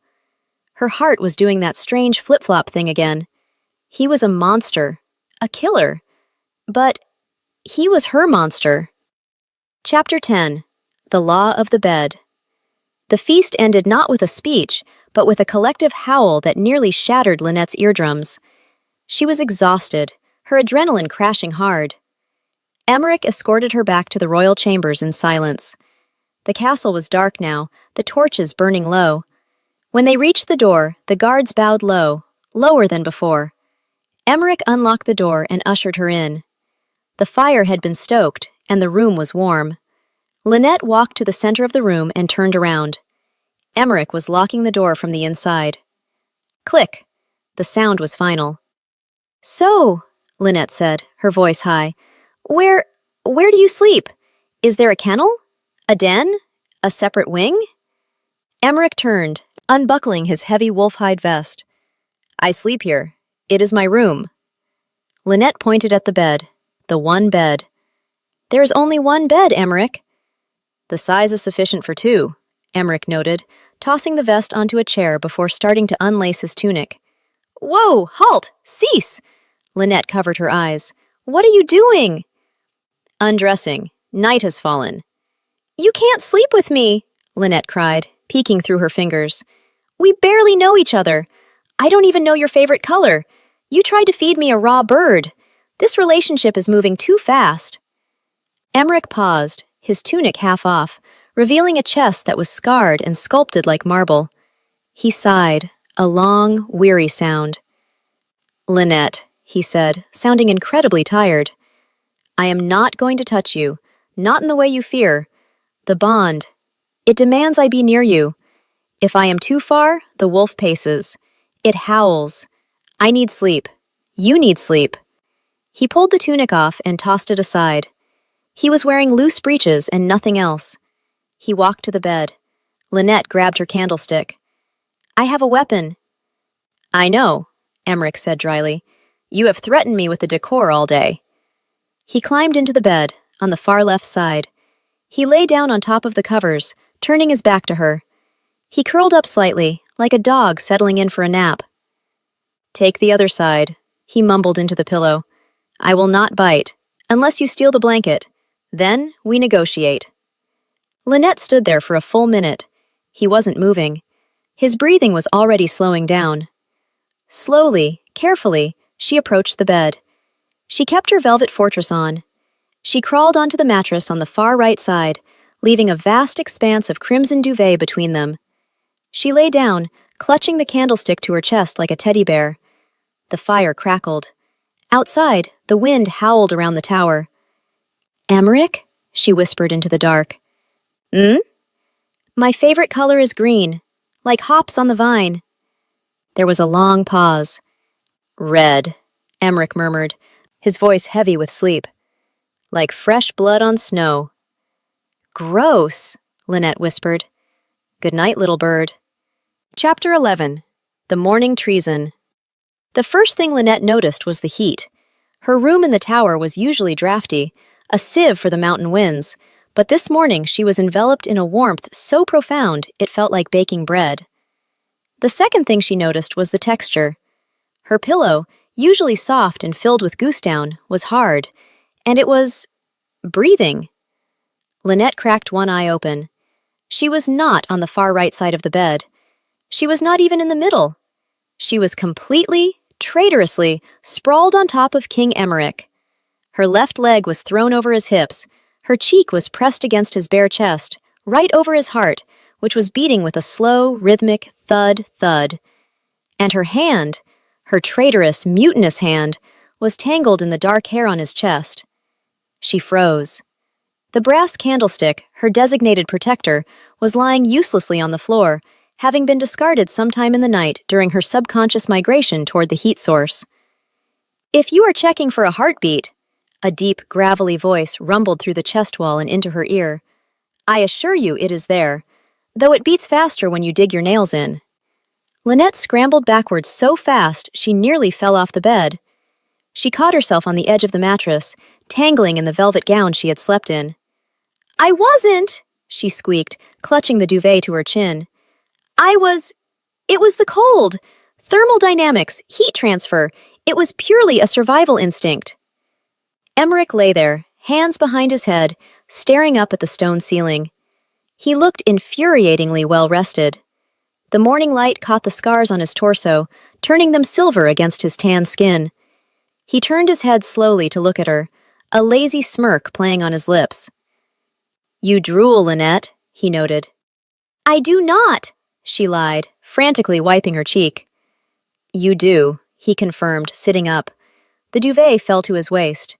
Her heart was doing that strange flip-flop thing again. He was a monster, a killer. But he was her monster. Chapter 10. The Law of the Bed. The feast ended not with a speech, but with a collective howl that nearly shattered Lynette's eardrums. She was exhausted, her adrenaline crashing hard. Emmerich escorted her back to the royal chambers in silence. The castle was dark now, the torches burning low. When they reached the door, the guards bowed low, lower than before. Emmerich unlocked the door and ushered her in. The fire had been stoked, and the room was warm. Lynette walked to the center of the room and turned around. Emmerich was locking the door from the inside. Click! The sound was final. So, Lynette said, her voice high, where do you sleep? Is there a kennel? A den? A separate wing? Emmerich turned, unbuckling his heavy wolf-hide vest. I sleep here. It is my room. Lynette pointed at the bed, the one bed. There is only one bed, Emmerich. The size is sufficient for two, Emmerich noted, tossing the vest onto a chair before starting to unlace his tunic. Whoa, halt, cease! Lynette covered her eyes. What are you doing? Undressing. Night has fallen. You can't sleep with me, Lynette cried, peeking through her fingers. We barely know each other. I don't even know your favorite color. You tried to feed me a raw bird. This relationship is moving too fast. Emmerich paused, his tunic half off, revealing a chest that was scarred and sculpted like marble. He sighed, a long, weary sound. Lynette, he said, sounding incredibly tired. I am not going to touch you, not in the way you fear. The bond, it demands I be near you. If I am too far, the wolf paces. It howls. I need sleep. You need sleep. He pulled the tunic off and tossed it aside. He was wearing loose breeches and nothing else. He walked to the bed. Lynette grabbed her candlestick. I have a weapon. I know, Emmerich said dryly. You have threatened me with the decor all day. He climbed into the bed, on the far left side. He lay down on top of the covers, turning his back to her. He curled up slightly, like a dog settling in for a nap. Take the other side, he mumbled into the pillow. I will not bite, unless you steal the blanket. Then we negotiate. Lynette stood there for a full minute. He wasn't moving. His breathing was already slowing down. Slowly, carefully, she approached the bed. She kept her velvet fortress on. She crawled onto the mattress on the far right side, leaving a vast expanse of crimson duvet between them. She lay down, clutching the candlestick to her chest like a teddy bear. The fire crackled. Outside, the wind howled around the tower. Emmerich? She whispered into the dark. My favorite color is green, like hops on the vine. There was a long pause. Red, Emmerich murmured, his voice heavy with sleep. Like fresh blood on snow. Gross, Lynette whispered. Good night, little bird. Chapter 11. The Morning Treason. The first thing Lynette noticed was the heat. Her room in the tower was usually drafty, a sieve for the mountain winds, but this morning she was enveloped in a warmth so profound it felt like baking bread. The second thing she noticed was the texture. Her pillow, usually soft and filled with goose down, was hard, and it was breathing. Lynette cracked one eye open. She was not on the far right side of the bed. She was not even in the middle. She was completely, traitorously, sprawled on top of King Emmerich. Her left leg was thrown over his hips. Her cheek was pressed against his bare chest, right over his heart, which was beating with a slow, rhythmic thud, thud. And her hand, her traitorous, mutinous hand, was tangled in the dark hair on his chest. She froze. The brass candlestick, her designated protector, was lying uselessly on the floor, having been discarded sometime in the night during her subconscious migration toward the heat source. "If you are checking for a heartbeat," a deep, gravelly voice rumbled through the chest wall and into her ear, "I assure you it is there, though it beats faster when you dig your nails in." Lynette scrambled backwards so fast she nearly fell off the bed. She caught herself on the edge of the mattress, tangling in the velvet gown she had slept in. "I wasn't," she squeaked, clutching the duvet to her chin. It was the cold. Thermal dynamics, heat transfer. It was purely a survival instinct." Emmerich lay there, hands behind his head, staring up at the stone ceiling. He looked infuriatingly well-rested. The morning light caught the scars on his torso, turning them silver against his tan skin. He turned his head slowly to look at her, a lazy smirk playing on his lips. "You drool, Lynette," he noted. "I do not," she lied, frantically wiping her cheek. "You do," he confirmed, sitting up. The duvet fell to his waist.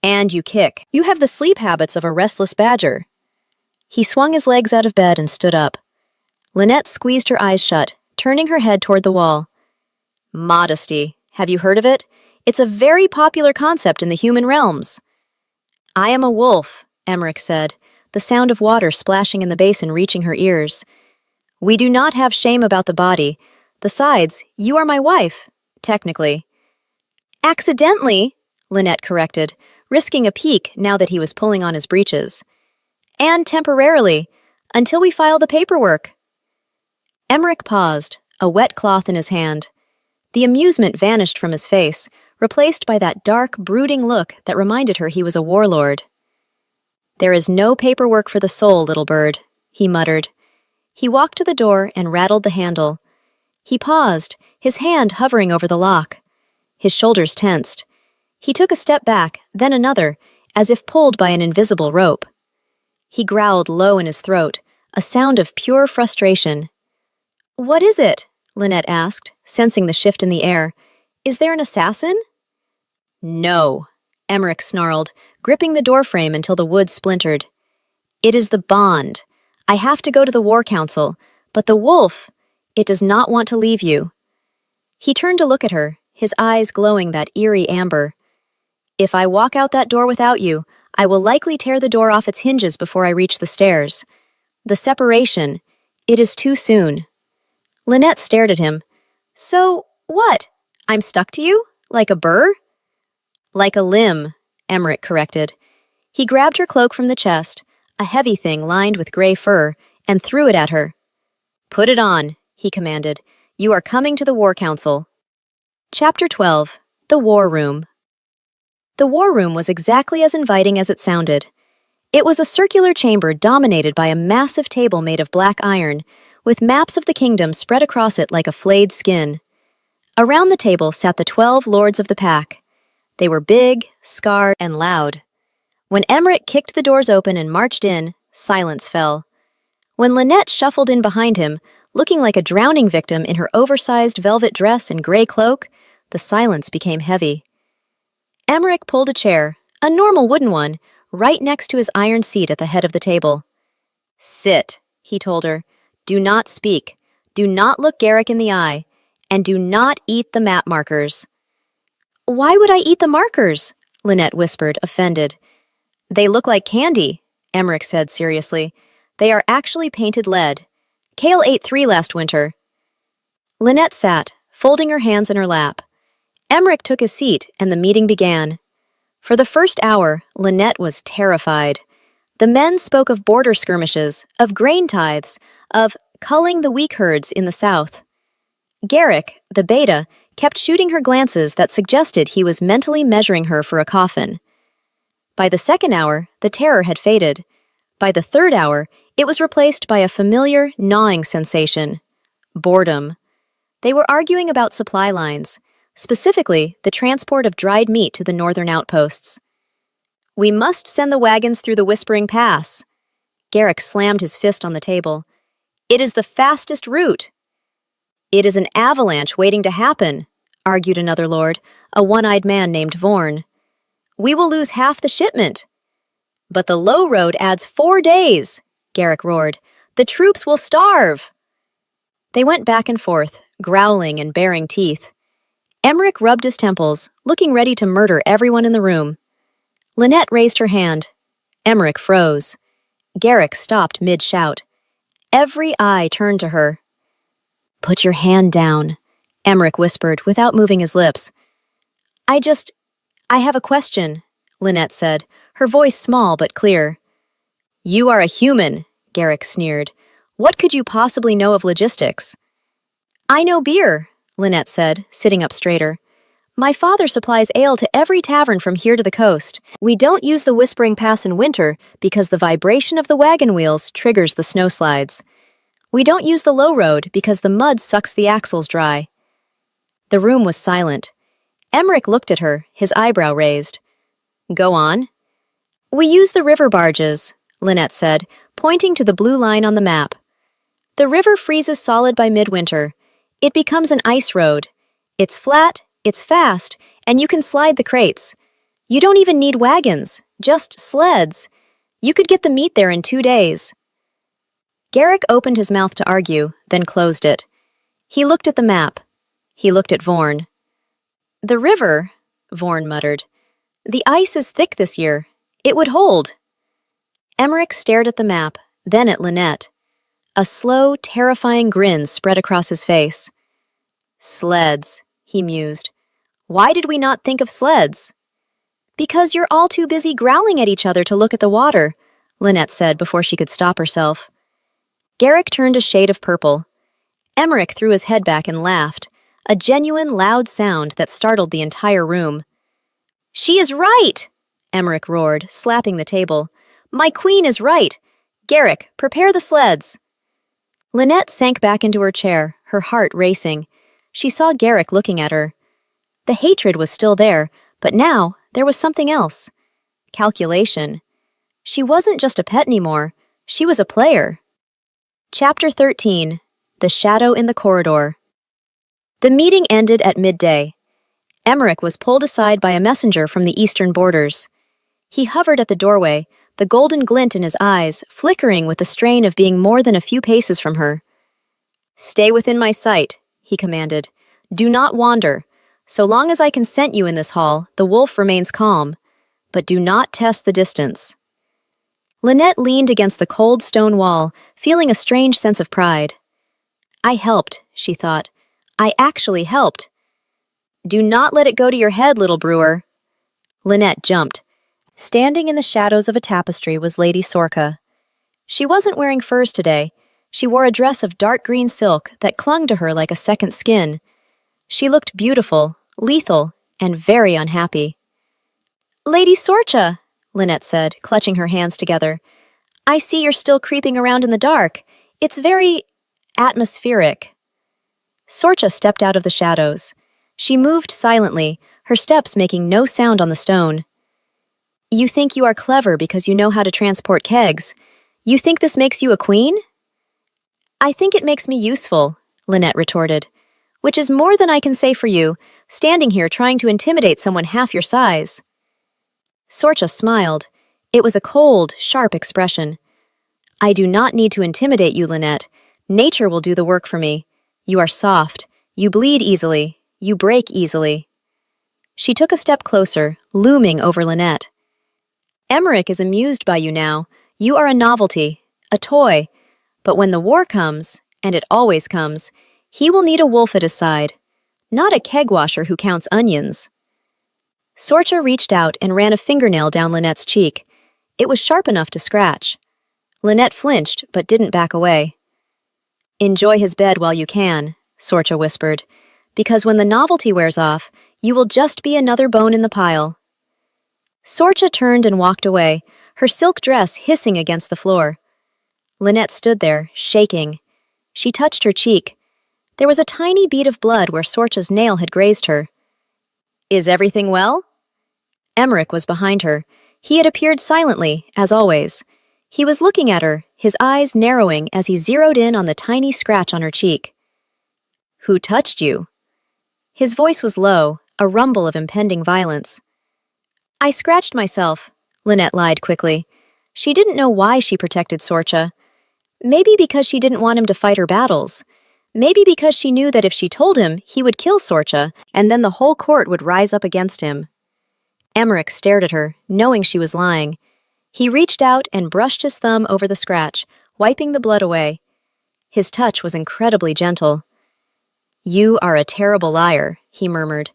"And you kick. You have the sleep habits of a restless badger." He swung his legs out of bed and stood up. Lynette squeezed her eyes shut, turning her head toward the wall. "Modesty. Have you heard of it? It's a very popular concept in the human realms." "I am a wolf," Emmerich said, the sound of water splashing in the basin reaching her ears. "We do not have shame about the body. Besides, you are my wife, technically." "Accidentally," Lynette corrected, risking a peek now that he was pulling on his breeches. "And temporarily, until we file the paperwork." Emmerich paused, a wet cloth in his hand. The amusement vanished from his face, replaced by that dark, brooding look that reminded her he was a warlord. "There is no paperwork for the soul, little bird," he muttered. He walked to the door and rattled the handle. He paused, his hand hovering over the lock. His shoulders tensed. He took a step back, then another, as if pulled by an invisible rope. He growled low in his throat, a sound of pure frustration. "What is it?" Lynette asked, sensing the shift in the air. "Is there an assassin?" "No," Emmerich snarled, gripping the doorframe until the wood splintered. "It is the bond. I have to go to the War Council, but the wolf, it does not want to leave you." He turned to look at her, his eyes glowing that eerie amber. "If I walk out that door without you, I will likely tear the door off its hinges before I reach the stairs. The separation, it is too soon." Lynette stared at him. "So, what? I'm stuck to you? Like a burr?" "Like a limb," Emmerich corrected. He grabbed her cloak from the chest, a heavy thing lined with gray fur, and threw it at her. "Put it on," he commanded. "You are coming to the War Council." Chapter 12. The War Room. The War Room was exactly as inviting as it sounded. It was a circular chamber dominated by a massive table made of black iron, with maps of the kingdom spread across it like a flayed skin. Around the table sat the 12 lords of the pack. They were big, scarred, and loud. When Emmerich kicked the doors open and marched in, silence fell. When Lynette shuffled in behind him, looking like a drowning victim in her oversized velvet dress and gray cloak, the silence became heavy. Emmerich pulled a chair, a normal wooden one, right next to his iron seat at the head of the table. "Sit," he told her. "Do not speak. Do not look Garrick in the eye. And do not eat the map markers." "Why would I eat the markers?" Lynette whispered, offended. "They look like candy," Emmerich said seriously. "They are actually painted lead. Kale ate 3 last winter." Lynette sat, folding her hands in her lap. Emmerich took his seat, and the meeting began. For the first hour, Lynette was terrified. The men spoke of border skirmishes, of grain tithes, of culling the weak herds in the south. Garrick, the beta, kept shooting her glances that suggested he was mentally measuring her for a coffin. By the second hour, the terror had faded. By the third hour, it was replaced by a familiar, gnawing sensation. Boredom. They were arguing about supply lines, specifically the transport of dried meat to the northern outposts. "We must send the wagons through the Whispering Pass." Garrick slammed his fist on the table. "It is the fastest route." "It is an avalanche waiting to happen," argued another lord, a one-eyed man named Vorn. "We will lose half the shipment." But the low road adds 4 days, Garrick roared. The troops will starve. They went back and forth, growling and baring teeth. Emmerich rubbed his temples, looking ready to murder everyone in the room. Lynette raised her hand. Emmerich froze. Garrick stopped mid-shout. Every eye turned to her. Put your hand down, Emmerich whispered without moving his lips. I have a question, Lynette said, her voice small but clear. You are a human, Garrick sneered. What could you possibly know of logistics? I know beer, Lynette said, sitting up straighter. My father supplies ale to every tavern from here to the coast. We don't use the Whispering Pass in winter because the vibration of the wagon wheels triggers the snowslides. We don't use the low road because the mud sucks the axles dry. The room was silent. Emmerich looked at her, his eyebrow raised. Go on. We use the river barges, Lynette said, pointing to the blue line on the map. The river freezes solid by midwinter. It becomes an ice road. It's flat, it's fast, and you can slide the crates. You don't even need wagons, just sleds. You could get the meat there in 2 days. Garrick opened his mouth to argue, then closed it. He looked at the map. He looked at Vorn. The river, Vorn muttered. The ice is thick this year. It would hold. Emmerich stared at the map, then at Lynette. A slow, terrifying grin spread across his face. Sleds, he mused. Why did we not think of sleds? Because you're all too busy growling at each other to look at the water, Lynette said before she could stop herself. Garrick turned a shade of purple. Emmerich threw his head back and laughed, a genuine, loud sound that startled the entire room. She is right, Emmerich roared, slapping the table. My queen is right. Garrick, prepare the sleds. Lynette sank back into her chair, her heart racing. She saw Garrick looking at her. The hatred was still there, but now there was something else. Calculation. She wasn't just a pet anymore. She was a player. Chapter 13. The Shadow in the Corridor. The meeting ended at midday. Emmerich was pulled aside by a messenger from the eastern borders. He hovered at the doorway, the golden glint in his eyes flickering with the strain of being more than a few paces from her. Stay within my sight, he commanded. Do not wander. So long as I consent you in this hall, the wolf remains calm. But do not test the distance. Lynette leaned against the cold stone wall, feeling a strange sense of pride. I helped, she thought. I actually helped. Do not let it go to your head, little brewer. Lynette jumped. Standing in the shadows of a tapestry was Lady Sorka. She wasn't wearing furs today. She wore a dress of dark green silk that clung to her like a second skin. She looked beautiful, lethal, and very unhappy. Lady Sorcha, Lynette said, clutching her hands together. I see you're still creeping around in the dark. It's very atmospheric. Sorcha stepped out of the shadows. She moved silently, her steps making no sound on the stone. You think you are clever because you know how to transport kegs. You think this makes you a queen? I think it makes me useful, Lynette retorted. Which is more than I can say for you, standing here trying to intimidate someone half your size. Sorcha smiled. It was a cold, sharp expression. I do not need to intimidate you, Lynette. Nature will do the work for me. You are soft. You bleed easily. You break easily. She took a step closer, looming over Lynette. Emmerich is amused by you now. You are a novelty, a toy. But when the war comes, and it always comes, he will need a wolf at his side, not a keg washer who counts onions. Sorcha reached out and ran a fingernail down Lynette's cheek. It was sharp enough to scratch. Lynette flinched, but didn't back away. Enjoy his bed while you can, Sorcha whispered, because when the novelty wears off, you will just be another bone in the pile. Sorcha turned and walked away, her silk dress hissing against the floor. Lynette stood there, shaking. She touched her cheek. There was a tiny bead of blood where Sorcha's nail had grazed her. Is everything well? Emmerich was behind her. He had appeared silently, as always. He was looking at her, his eyes narrowing as he zeroed in on the tiny scratch on her cheek. Who touched you? His voice was low, a rumble of impending violence. I scratched myself, Lynette lied quickly. She didn't know why she protected Sorcha. Maybe because she didn't want him to fight her battles. Maybe because she knew that if she told him, he would kill Sorcha, and then the whole court would rise up against him. Emmerich stared at her, knowing she was lying. He reached out and brushed his thumb over the scratch, wiping the blood away. His touch was incredibly gentle. "You are a terrible liar," he murmured,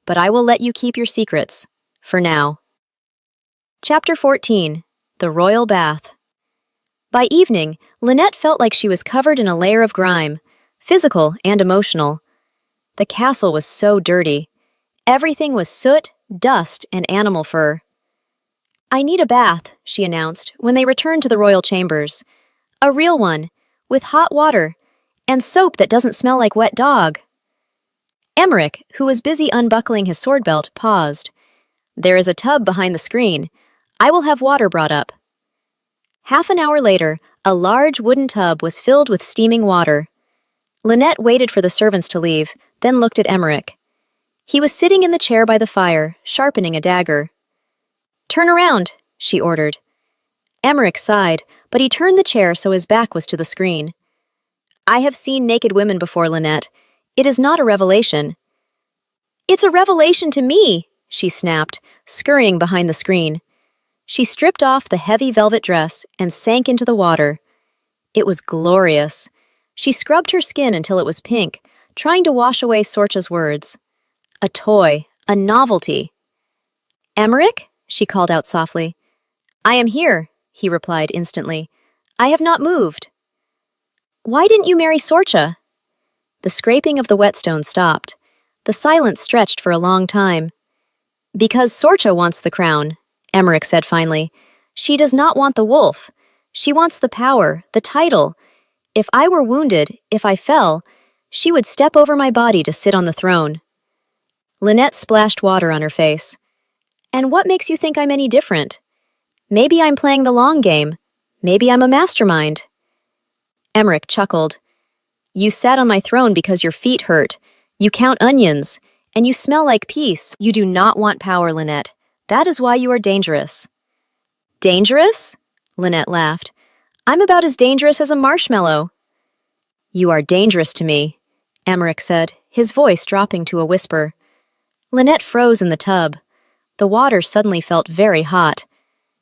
"but I will let you keep your secrets, for now." Chapter 14. The Royal Bath. By evening, Lynette felt like she was covered in a layer of grime, physical and emotional. The castle was so dirty. Everything was soot, dust, and animal fur. "I need a bath," she announced when they returned to the royal chambers. "A real one, with hot water, and soap that doesn't smell like wet dog." Emmerich, who was busy unbuckling his sword belt, paused. "There is a tub behind the screen. I will have water brought up." Half an hour later, a large wooden tub was filled with steaming water. Lynette waited for the servants to leave, then looked at Emmerich. He was sitting in the chair by the fire, sharpening a dagger. "Turn around," she ordered. Emmerich sighed, but he turned the chair so his back was to the screen. "I have seen naked women before, Lynette. It is not a revelation." "It's a revelation to me," she snapped, scurrying behind the screen. She stripped off the heavy velvet dress and sank into the water. It was glorious. She scrubbed her skin until it was pink, trying to wash away Sorcha's words. A toy, a novelty. "Emmerich?" she called out softly. "I am here," he replied instantly. "I have not moved." "Why didn't you marry Sorcha?" The scraping of the whetstone stopped. The silence stretched for a long time. "Because Sorcha wants the crown," Emmerich said finally. "She does not want the wolf. She wants the power, the title. If I were wounded, if I fell, she would step over my body to sit on the throne." Lynette splashed water on her face. "And what makes you think I'm any different? Maybe I'm playing the long game. Maybe I'm a mastermind." Emmerich chuckled. "You sat on my throne because your feet hurt. You count onions, and you smell like peace. You do not want power, Lynette. That is why you are dangerous." "Dangerous?" Lynette laughed. "I'm about as dangerous as a marshmallow." "You are dangerous to me," Emmerich said, his voice dropping to a whisper. Lynette froze in the tub. The water suddenly felt very hot.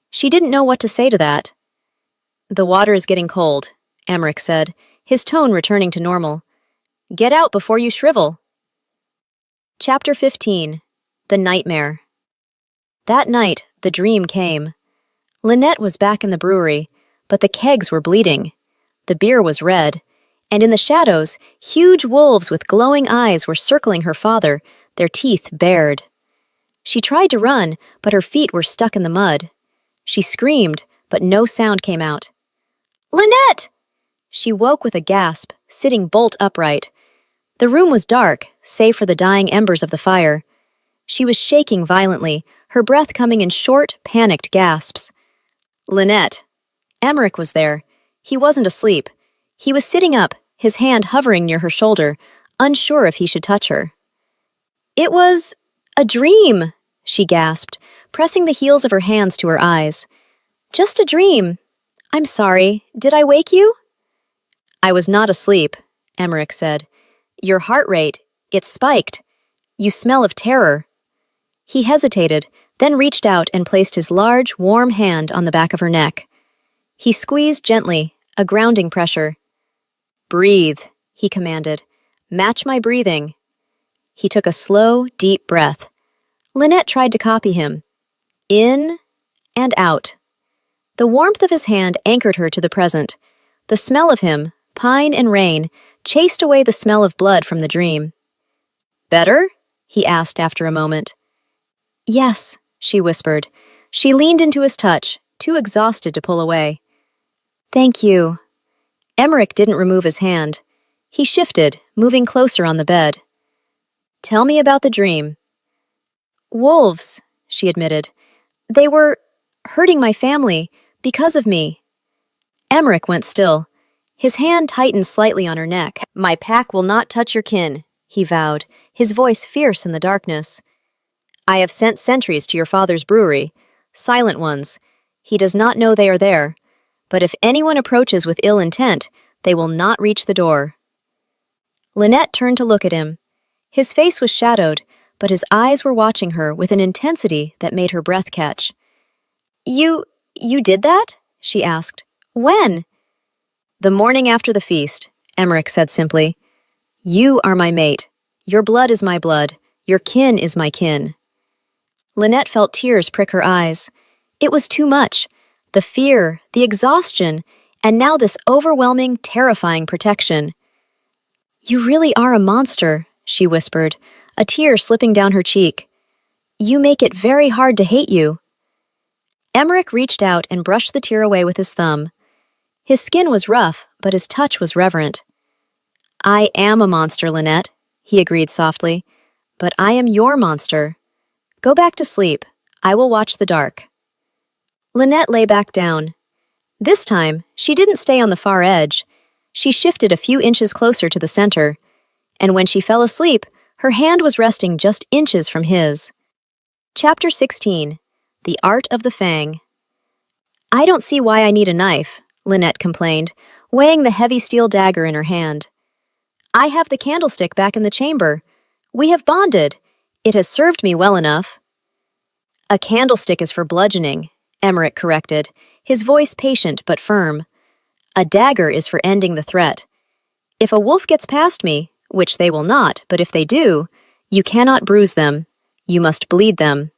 She didn't know what to say to that. "The water is getting cold," Emmerich said, his tone returning to normal. "Get out before you shrivel." Chapter 15. The Nightmare. That night, the dream came. Lynette was back in the brewery, but the kegs were bleeding. The beer was red, and in the shadows, huge wolves with glowing eyes were circling her father, their teeth bared. She tried to run, but her feet were stuck in the mud. She screamed, but no sound came out. "Lynette!" She woke with a gasp, sitting bolt upright. The room was dark, save for the dying embers of the fire. She was shaking violently, her breath coming in short, panicked gasps. "Lynette!" Emmerich was there. He wasn't asleep. He was sitting up, his hand hovering near her shoulder, unsure if he should touch her. "It was a dream," she gasped, pressing the heels of her hands to her eyes. "Just a dream. I'm sorry. Did I wake you?" "I was not asleep," Emmerich said. "Your heart rate, it spiked. You smell of terror." He hesitated, then reached out and placed his large, warm hand on the back of her neck. He squeezed gently, a grounding pressure. "Breathe," he commanded. "Match my breathing." He took a slow, deep breath. Lynette tried to copy him. In and out. The warmth of his hand anchored her to the present. The smell of him, pine and rain, chased away the smell of blood from the dream. "Better?" he asked after a moment. "Yes," she whispered. She leaned into his touch, too exhausted to pull away. "Thank you." Emmerich didn't remove his hand. He shifted, moving closer on the bed. "Tell me about the dream." "Wolves," she admitted. "They were hurting my family because of me." Emmerich went still. His hand tightened slightly on her neck. "My pack will not touch your kin," he vowed, his voice fierce in the darkness. "I have sent sentries to your father's brewery, silent ones. He does not know they are there, but if anyone approaches with ill intent, they will not reach the door. Lynette turned to look at him. His face was shadowed, but his eyes were watching her with an intensity that made her breath catch. You did that? She asked. When? The morning after the feast, Emmerich said simply. You are my mate. Your blood is my blood. Your kin is my kin. Lynette felt tears prick her eyes. It was too much. The fear, the exhaustion, and now this overwhelming, terrifying protection. You really are a monster, she whispered, a tear slipping down her cheek. You make it very hard to hate you. Emmerich reached out and brushed the tear away with his thumb. His skin was rough, but his touch was reverent. I am a monster, Lynette, he agreed softly, but I am your monster. Go back to sleep. I will watch the dark. Lynette lay back down. This time, she didn't stay on the far edge. She shifted a few inches closer to the center, and when she fell asleep, her hand was resting just inches from his. Chapter 16. The Art of the Fang. I don't see why I need a knife, Lynette complained, weighing the heavy steel dagger in her hand. I have the candlestick back in the chamber. We have bonded. It has served me well enough. A candlestick is for bludgeoning, Emmerich corrected, his voice patient but firm. A dagger is for ending the threat. If a wolf gets past me, which they will not, but if they do, you cannot bruise them. You must bleed them.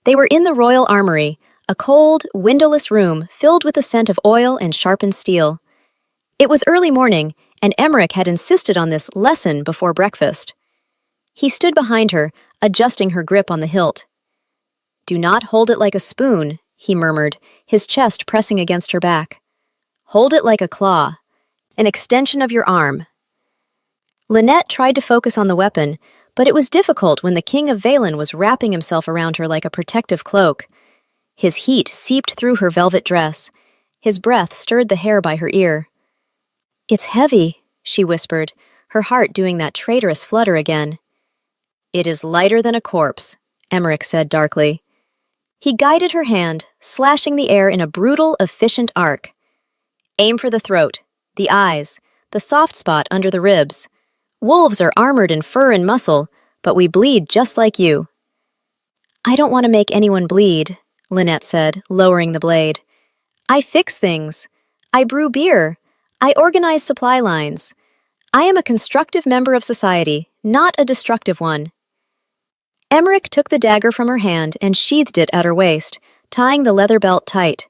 They were in the royal armory, a cold, windowless room filled with the scent of oil and sharpened steel. It was early morning, and Emmerich had insisted on this lesson before breakfast. He stood behind her, adjusting her grip on the hilt. Do not hold it like a spoon, he murmured, his chest pressing against her back. Hold it like a claw, an extension of your arm. Lynette tried to focus on the weapon, but it was difficult when the King of Valen was wrapping himself around her like a protective cloak. His heat seeped through her velvet dress. His breath stirred the hair by her ear. It's heavy, she whispered, her heart doing that traitorous flutter again. It is lighter than a corpse, Emmerich said darkly. He guided her hand, slashing the air in a brutal, efficient arc. Aim for the throat, the eyes, the soft spot under the ribs. Wolves are armored in fur and muscle, but we bleed just like you. I don't want to make anyone bleed, Lynette said, lowering the blade. I fix things. I brew beer. I organize supply lines. I am a constructive member of society, not a destructive one. Emmerich took the dagger from her hand and sheathed it at her waist, tying the leather belt tight.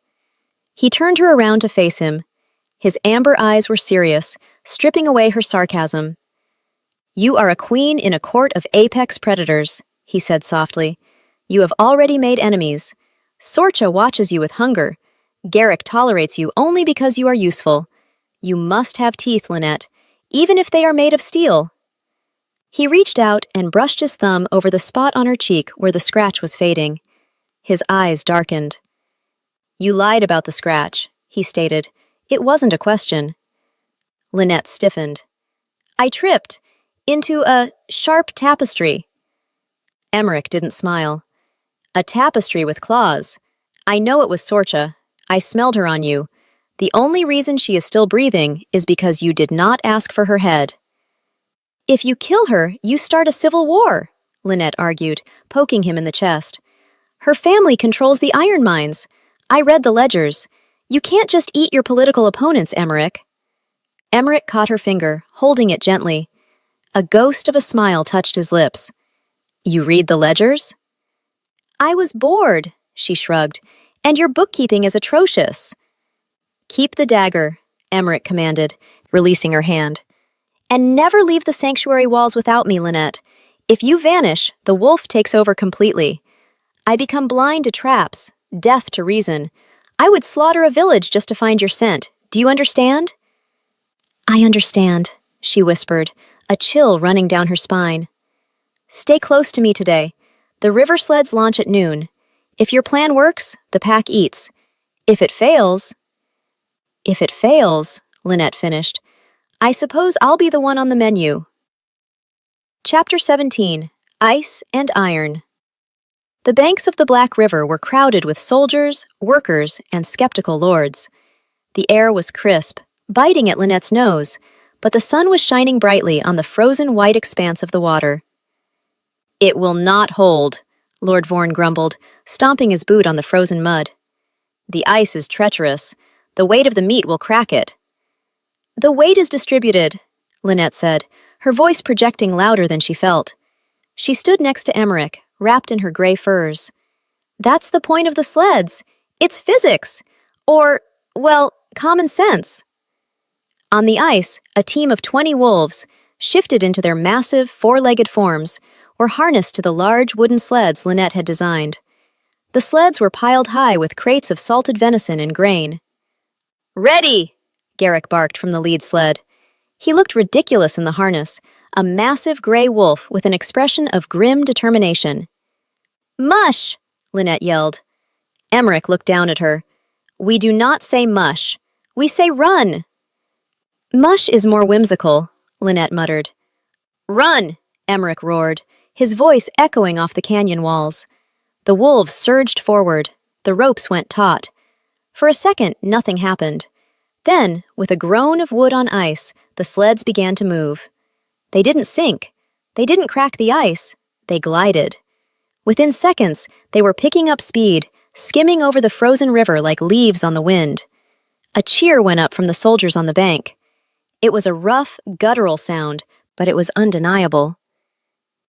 He turned her around to face him. His amber eyes were serious, stripping away her sarcasm. You are a queen in a court of apex predators, he said softly. You have already made enemies. Sorcha watches you with hunger. Garrick tolerates you only because you are useful. You must have teeth, Lynette, even if they are made of steel. He reached out and brushed his thumb over the spot on her cheek where the scratch was fading. His eyes darkened. You lied about the scratch, he stated. It wasn't a question. Lynette stiffened. I tripped into a sharp tapestry. Emmerich didn't smile. A tapestry with claws. I know it was Sorcha. I smelled her on you. The only reason she is still breathing is because you did not ask for her head. If you kill her, you start a civil war, Lynette argued, poking him in the chest. Her family controls the iron mines. I read the ledgers. You can't just eat your political opponents, Emmerich. Emmerich caught her finger, holding it gently. A ghost of a smile touched his lips. You read the ledgers? I was bored, she shrugged, and your bookkeeping is atrocious. Keep the dagger, Emmerich commanded, releasing her hand. And never leave the sanctuary walls without me, Lynette. If you vanish, the wolf takes over completely. I become blind to traps, deaf to reason. I would slaughter a village just to find your scent. Do you understand? I understand, she whispered, a chill running down her spine. Stay close to me today. The river sleds launch at noon. If your plan works, the pack eats. If it fails, Lynette finished. I suppose I'll be the one on the menu. Chapter 17. Ice and Iron. The banks of the Black River were crowded with soldiers, workers, and skeptical lords. The air was crisp, biting at Lynette's nose, but the sun was shining brightly on the frozen white expanse of the water. "It will not hold," Lord Vorn grumbled, stomping his boot on the frozen mud. "The ice is treacherous. The weight of the meat will crack it." "The weight is distributed," Lynette said, her voice projecting louder than she felt. She stood next to Emmerich, wrapped in her gray furs. "That's the point of the sleds. It's physics. Or, well, common sense." On the ice, a team of 20 wolves, shifted into their massive, four-legged forms, were harnessed to the large wooden sleds Lynette had designed. The sleds were piled high with crates of salted venison and grain. "Ready!" Garrick barked from the lead sled. He looked ridiculous in the harness, a massive gray wolf with an expression of grim determination. "Mush!" Lynette yelled. Emmerich looked down at her. "We do not say mush. We say run." "Mush is more whimsical," Lynette muttered. "Run!" Emmerich roared, his voice echoing off the canyon walls. The wolves surged forward. The ropes went taut. For a second, nothing happened. Then, with a groan of wood on ice, the sleds began to move. They didn't sink. They didn't crack the ice. They glided. Within seconds, they were picking up speed, skimming over the frozen river like leaves on the wind. A cheer went up from the soldiers on the bank. It was a rough, guttural sound, but it was undeniable.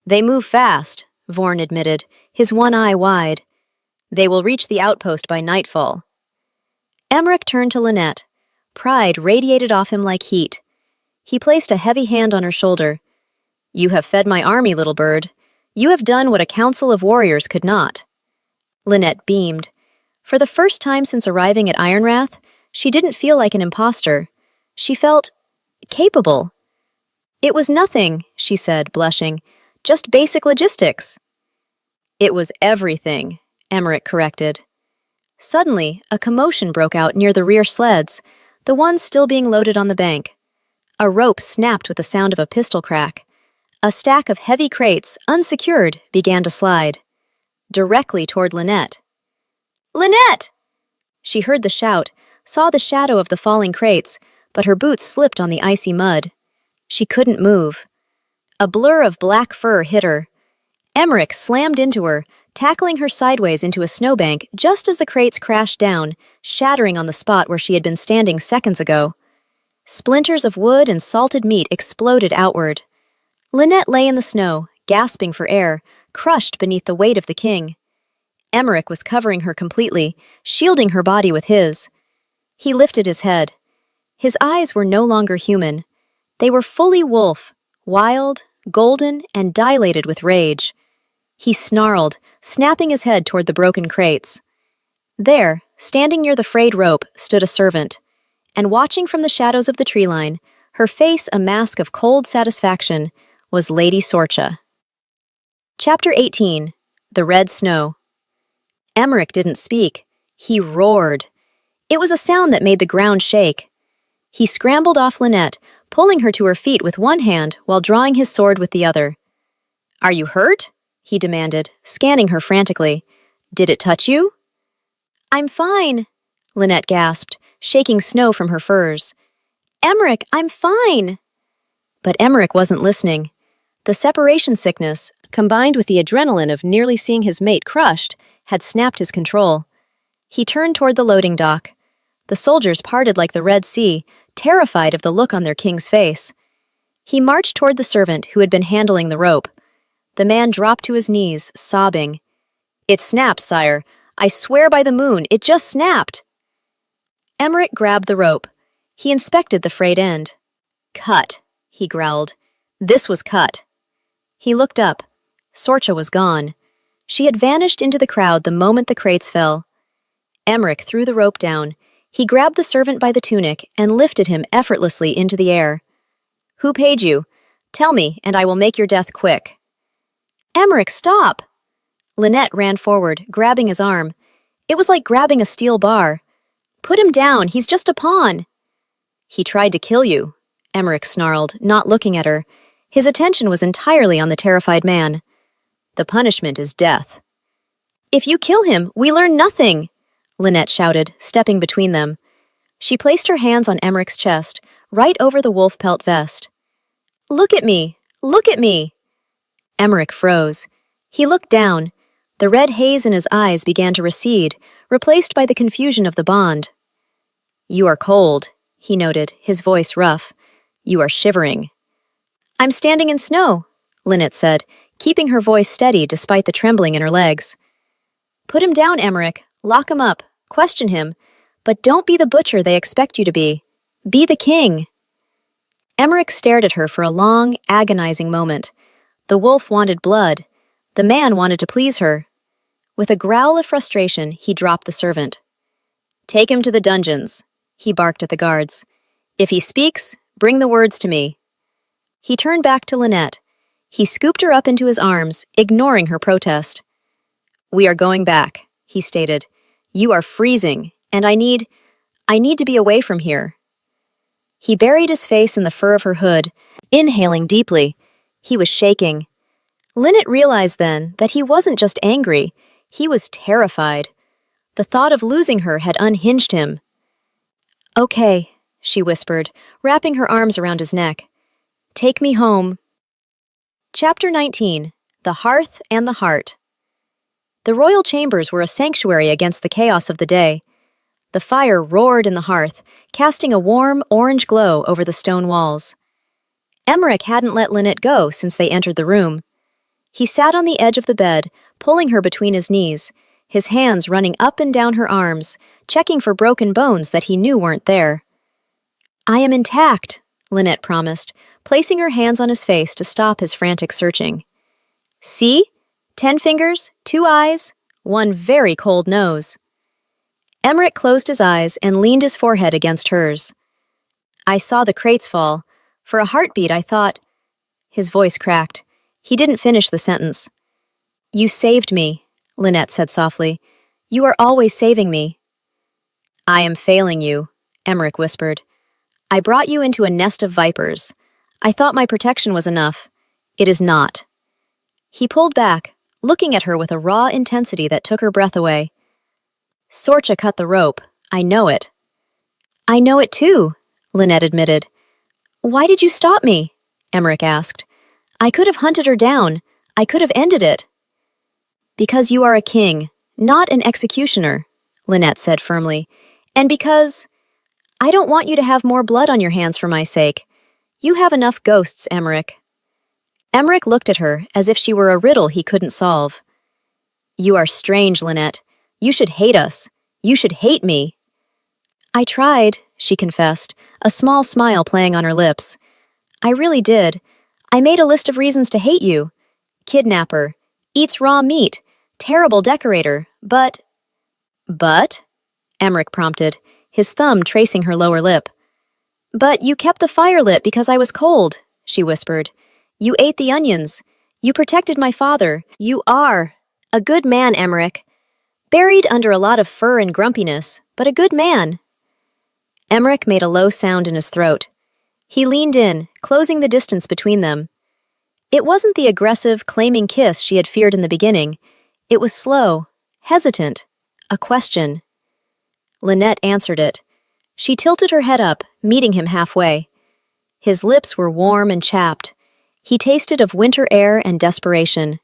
"They move fast," Vorn admitted, his one eye wide. "They will reach the outpost by nightfall." Emmerich turned to Lynette. Pride radiated off him like heat. He placed a heavy hand on her shoulder. "You have fed my army, little bird. You have done what a council of warriors could not." Lynette beamed. For the first time since arriving at Ironrath, she didn't feel like an imposter. She felt capable. "It was nothing," she said, blushing. "Just basic logistics." "It was everything," Emmerich corrected. Suddenly, a commotion broke out near the rear sleds, the ones still being loaded on the bank. A rope snapped with the sound of a pistol crack. A stack of heavy crates, unsecured, began to slide. Directly toward Lynette. "Lynette!" She heard the shout, saw the shadow of the falling crates, but her boots slipped on the icy mud. She couldn't move. A blur of black fur hit her. Emmerich slammed into her, tackling her sideways into a snowbank just as the crates crashed down, shattering on the spot where she had been standing seconds ago. Splinters of wood and salted meat exploded outward. Lynette lay in the snow, gasping for air, crushed beneath the weight of the king. Emmerich was covering her completely, shielding her body with his. He lifted his head. His eyes were no longer human. They were fully wolf, wild, golden, and dilated with rage. He snarled, snapping his head toward the broken crates. There, standing near the frayed rope, stood a servant, and watching from the shadows of the tree line, her face a mask of cold satisfaction, was Lady Sorcha. Chapter 18. The Red Snow. Emmerich didn't speak. He roared. It was a sound that made the ground shake. He scrambled off Lynette, pulling her to her feet with one hand while drawing his sword with the other. "Are you hurt?" he demanded, scanning her frantically. "Did it touch you?" "I'm fine," Lynette gasped, shaking snow from her furs. "Emmerich, I'm fine." But Emmerich wasn't listening. The separation sickness, combined with the adrenaline of nearly seeing his mate crushed, had snapped his control. He turned toward the loading dock. The soldiers parted like the Red Sea, terrified of the look on their king's face. He marched toward the servant who had been handling the rope. The man dropped to his knees, sobbing. "It snapped, sire. I swear by the moon, it just snapped." Emmerich grabbed the rope. He inspected the frayed end. "Cut," he growled. This was cut. He looked up. Sorcha was gone. She had vanished into the crowd the moment the crates fell. Emmerich threw the rope down. He grabbed the servant by the tunic and lifted him effortlessly into the air. "Who paid you? Tell me, and I will make your death quick." "Emmerich, stop!" Lynette ran forward, grabbing his arm. It was like grabbing a steel bar. "Put him down, he's just a pawn." "He tried to kill you," Emmerich snarled, not looking at her. His attention was entirely on the terrified man. "The punishment is death." If you kill him, we learn nothing, Lynette shouted, stepping between them. She placed her hands on Emmerich's chest, right over the wolf pelt vest. Look at me! Look at me! Emmerich froze. He looked down. The red haze in his eyes began to recede, replaced by the confusion of the bond. You are cold, he noted, his voice rough. You are shivering. I'm standing in snow, Lynette said, keeping her voice steady despite the trembling in her legs. Put him down, Emmerich. Lock him up. Question him. But don't be the butcher they expect you to be. Be the king. Emmerich stared at her for a long, agonizing moment. The wolf wanted blood. The man wanted to please her. With a growl of frustration, he dropped the servant. Take him to the dungeons, he barked at the guards. If he speaks, bring the words to me. He turned back to Lynette. He scooped her up into his arms, ignoring her protest. We are going back, he stated. You are freezing, and I need to be away from here. He buried his face in the fur of her hood, inhaling deeply. He was shaking. Lynette realized then that he wasn't just angry, he was terrified. The thought of losing her had unhinged him. Okay, she whispered, wrapping her arms around his neck. Take me home. Chapter 19. The Hearth and the Heart. The royal chambers were a sanctuary against the chaos of the day. The fire roared in the hearth, casting a warm, orange glow over the stone walls. Emmerich hadn't let Lynette go since they entered the room. He sat on the edge of the bed, pulling her between his knees, his hands running up and down her arms, checking for broken bones that he knew weren't there. I am intact, Lynette promised, placing her hands on his face to stop his frantic searching. See? 10 fingers, 2 eyes, 1 very cold nose. Emmerich closed his eyes and leaned his forehead against hers. I saw the crates fall. For a heartbeat, I thought... His voice cracked. He didn't finish the sentence. You saved me, Lynette said softly. You are always saving me. I am failing you, Emmerich whispered. I brought you into a nest of vipers. I thought my protection was enough. It is not. He pulled back, looking at her with a raw intensity that took her breath away. Sorcha cut the rope. I know it. I know it too, Lynette admitted. Why did you stop me? Emmerich asked. I could have hunted her down. I could have ended it. Because you are a king, not an executioner, Lynette said firmly. And because... I don't want you to have more blood on your hands for my sake. You have enough ghosts, Emmerich. Emmerich looked at her as if she were a riddle he couldn't solve. You are strange, Lynette. You should hate us. You should hate me. I tried, she confessed, a small smile playing on her lips. I really did. I made a list of reasons to hate you. Kidnapper. Eats raw meat. Terrible decorator. But? Emmerich prompted, his thumb tracing her lower lip. But you kept the fire lit because I was cold, she whispered. You ate the onions. You protected my father. You are a good man, Emmerich. Buried under a lot of fur and grumpiness, but a good man. Emmerich made a low sound in his throat. He leaned in, closing the distance between them. It wasn't the aggressive, claiming kiss she had feared in the beginning. It was slow, hesitant, a question. Lynette answered it. She tilted her head up, meeting him halfway. His lips were warm and chapped. He tasted of winter air and desperation.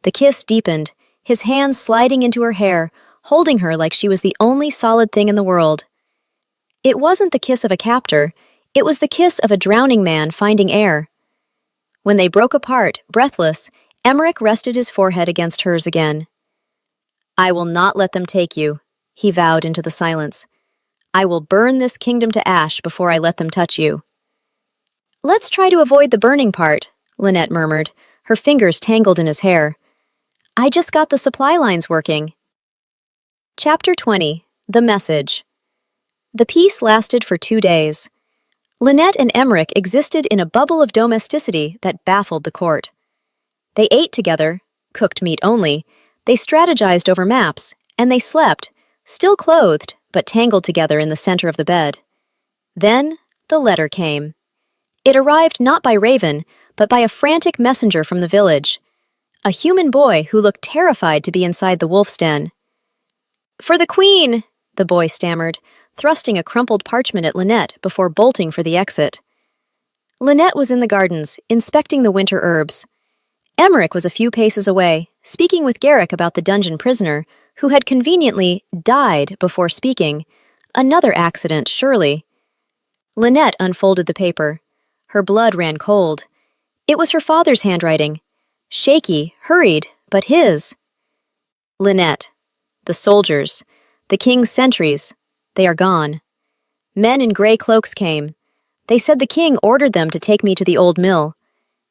The kiss deepened, his hands sliding into her hair, holding her like she was the only solid thing in the world. It wasn't the kiss of a captor, it was the kiss of a drowning man finding air. When they broke apart, breathless, Emmerich rested his forehead against hers again. I will not let them take you, he vowed into the silence. I will burn this kingdom to ash before I let them touch you. Let's try to avoid the burning part, Lynette murmured, her fingers tangled in his hair. I just got the supply lines working. Chapter 20. The Message. The peace lasted for 2 days. Lynette and Emmerich existed in a bubble of domesticity that baffled the court. They ate together, cooked meat only, they strategized over maps, and they slept, still clothed, but tangled together in the center of the bed. Then, the letter came. It arrived not by Raven, but by a frantic messenger from the village. a human boy who looked terrified to be inside the wolf's den. "For the queen," the boy stammered, thrusting a crumpled parchment at Lynette before bolting for the exit. Lynette was in the gardens, inspecting the winter herbs. Emmerich was a few paces away, speaking with Garrick about the dungeon prisoner, who had conveniently died before speaking. Another accident, surely. Lynette unfolded the paper. Her blood ran cold. It was her father's handwriting. Shaky, hurried, but his. Lynette. The soldiers. The king's sentries. They are gone. Men in gray cloaks came. They said the king ordered them to take me to the old mill.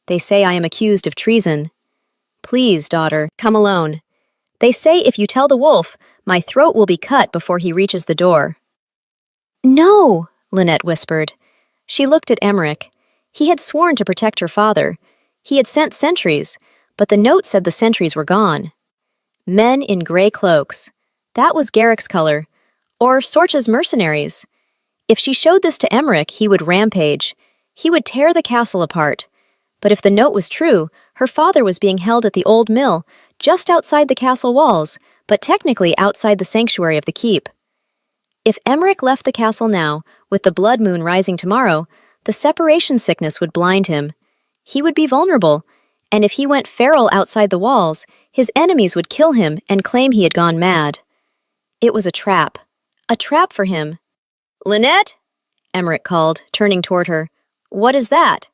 They say I am accused of treason. Please, daughter, come alone. They say if you tell the wolf, my throat will be cut before he reaches the door. No, Lynette whispered. She looked at Emmerich. He had sworn to protect her father. He had sent sentries, but the note said the sentries were gone. Men in gray cloaks. That was Garrick's color. Or Sorcha's mercenaries. If she showed this to Emmerich, he would rampage. He would tear the castle apart. But if the note was true, her father was being held at the old mill, just outside the castle walls, but technically outside the sanctuary of the keep. If Emmerich left the castle now, with the blood moon rising tomorrow, the separation sickness would blind him. He would be vulnerable, and if he went feral outside the walls, his enemies would kill him and claim he had gone mad. It was a trap for him. "Lynette?" Emmerich called, turning toward her. "What is that?"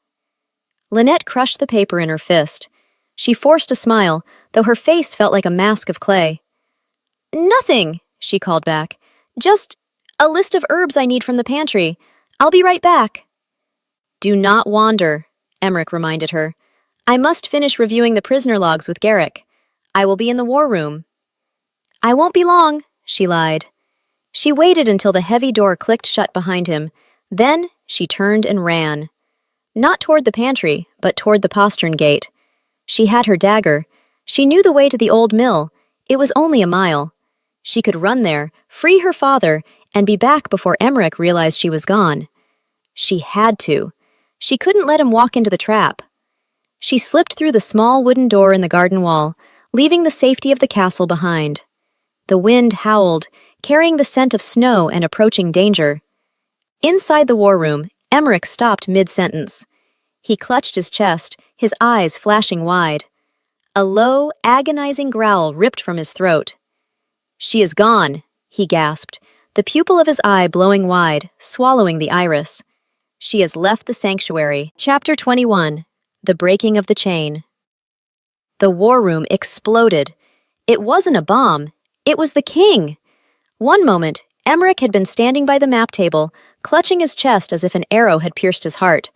Lynette crushed the paper in her fist. She forced a smile, though her face felt like a mask of clay. "Nothing," she called back. "Just a list of herbs I need from the pantry. I'll be right back." "Do not wander," Emmerich reminded her. "I must finish reviewing the prisoner logs with Garrick. I will be in the war room." "I won't be long," she lied. She waited until the heavy door clicked shut behind him. Then she turned and ran. Not toward the pantry, but toward the postern gate. She had her dagger. She knew the way to the old mill. It was only a mile. She could run there, free her father, and be back before Emmerich realized she was gone. She had to. She couldn't let him walk into the trap. She slipped through the small wooden door in the garden wall, leaving the safety of the castle behind. The wind howled, carrying the scent of snow and approaching danger. Inside the war room, Emmerich stopped mid-sentence. He clutched his chest, his eyes flashing wide. A low, agonizing growl ripped from his throat. "She is gone," he gasped, the pupil of his eye blowing wide, swallowing the iris. "She has left the sanctuary." Chapter 21. The Breaking of the Chain. The war room exploded. It wasn't a bomb. It was the king. One moment, Emmerich had been standing by the map table, clutching his chest as if an arrow had pierced his heart.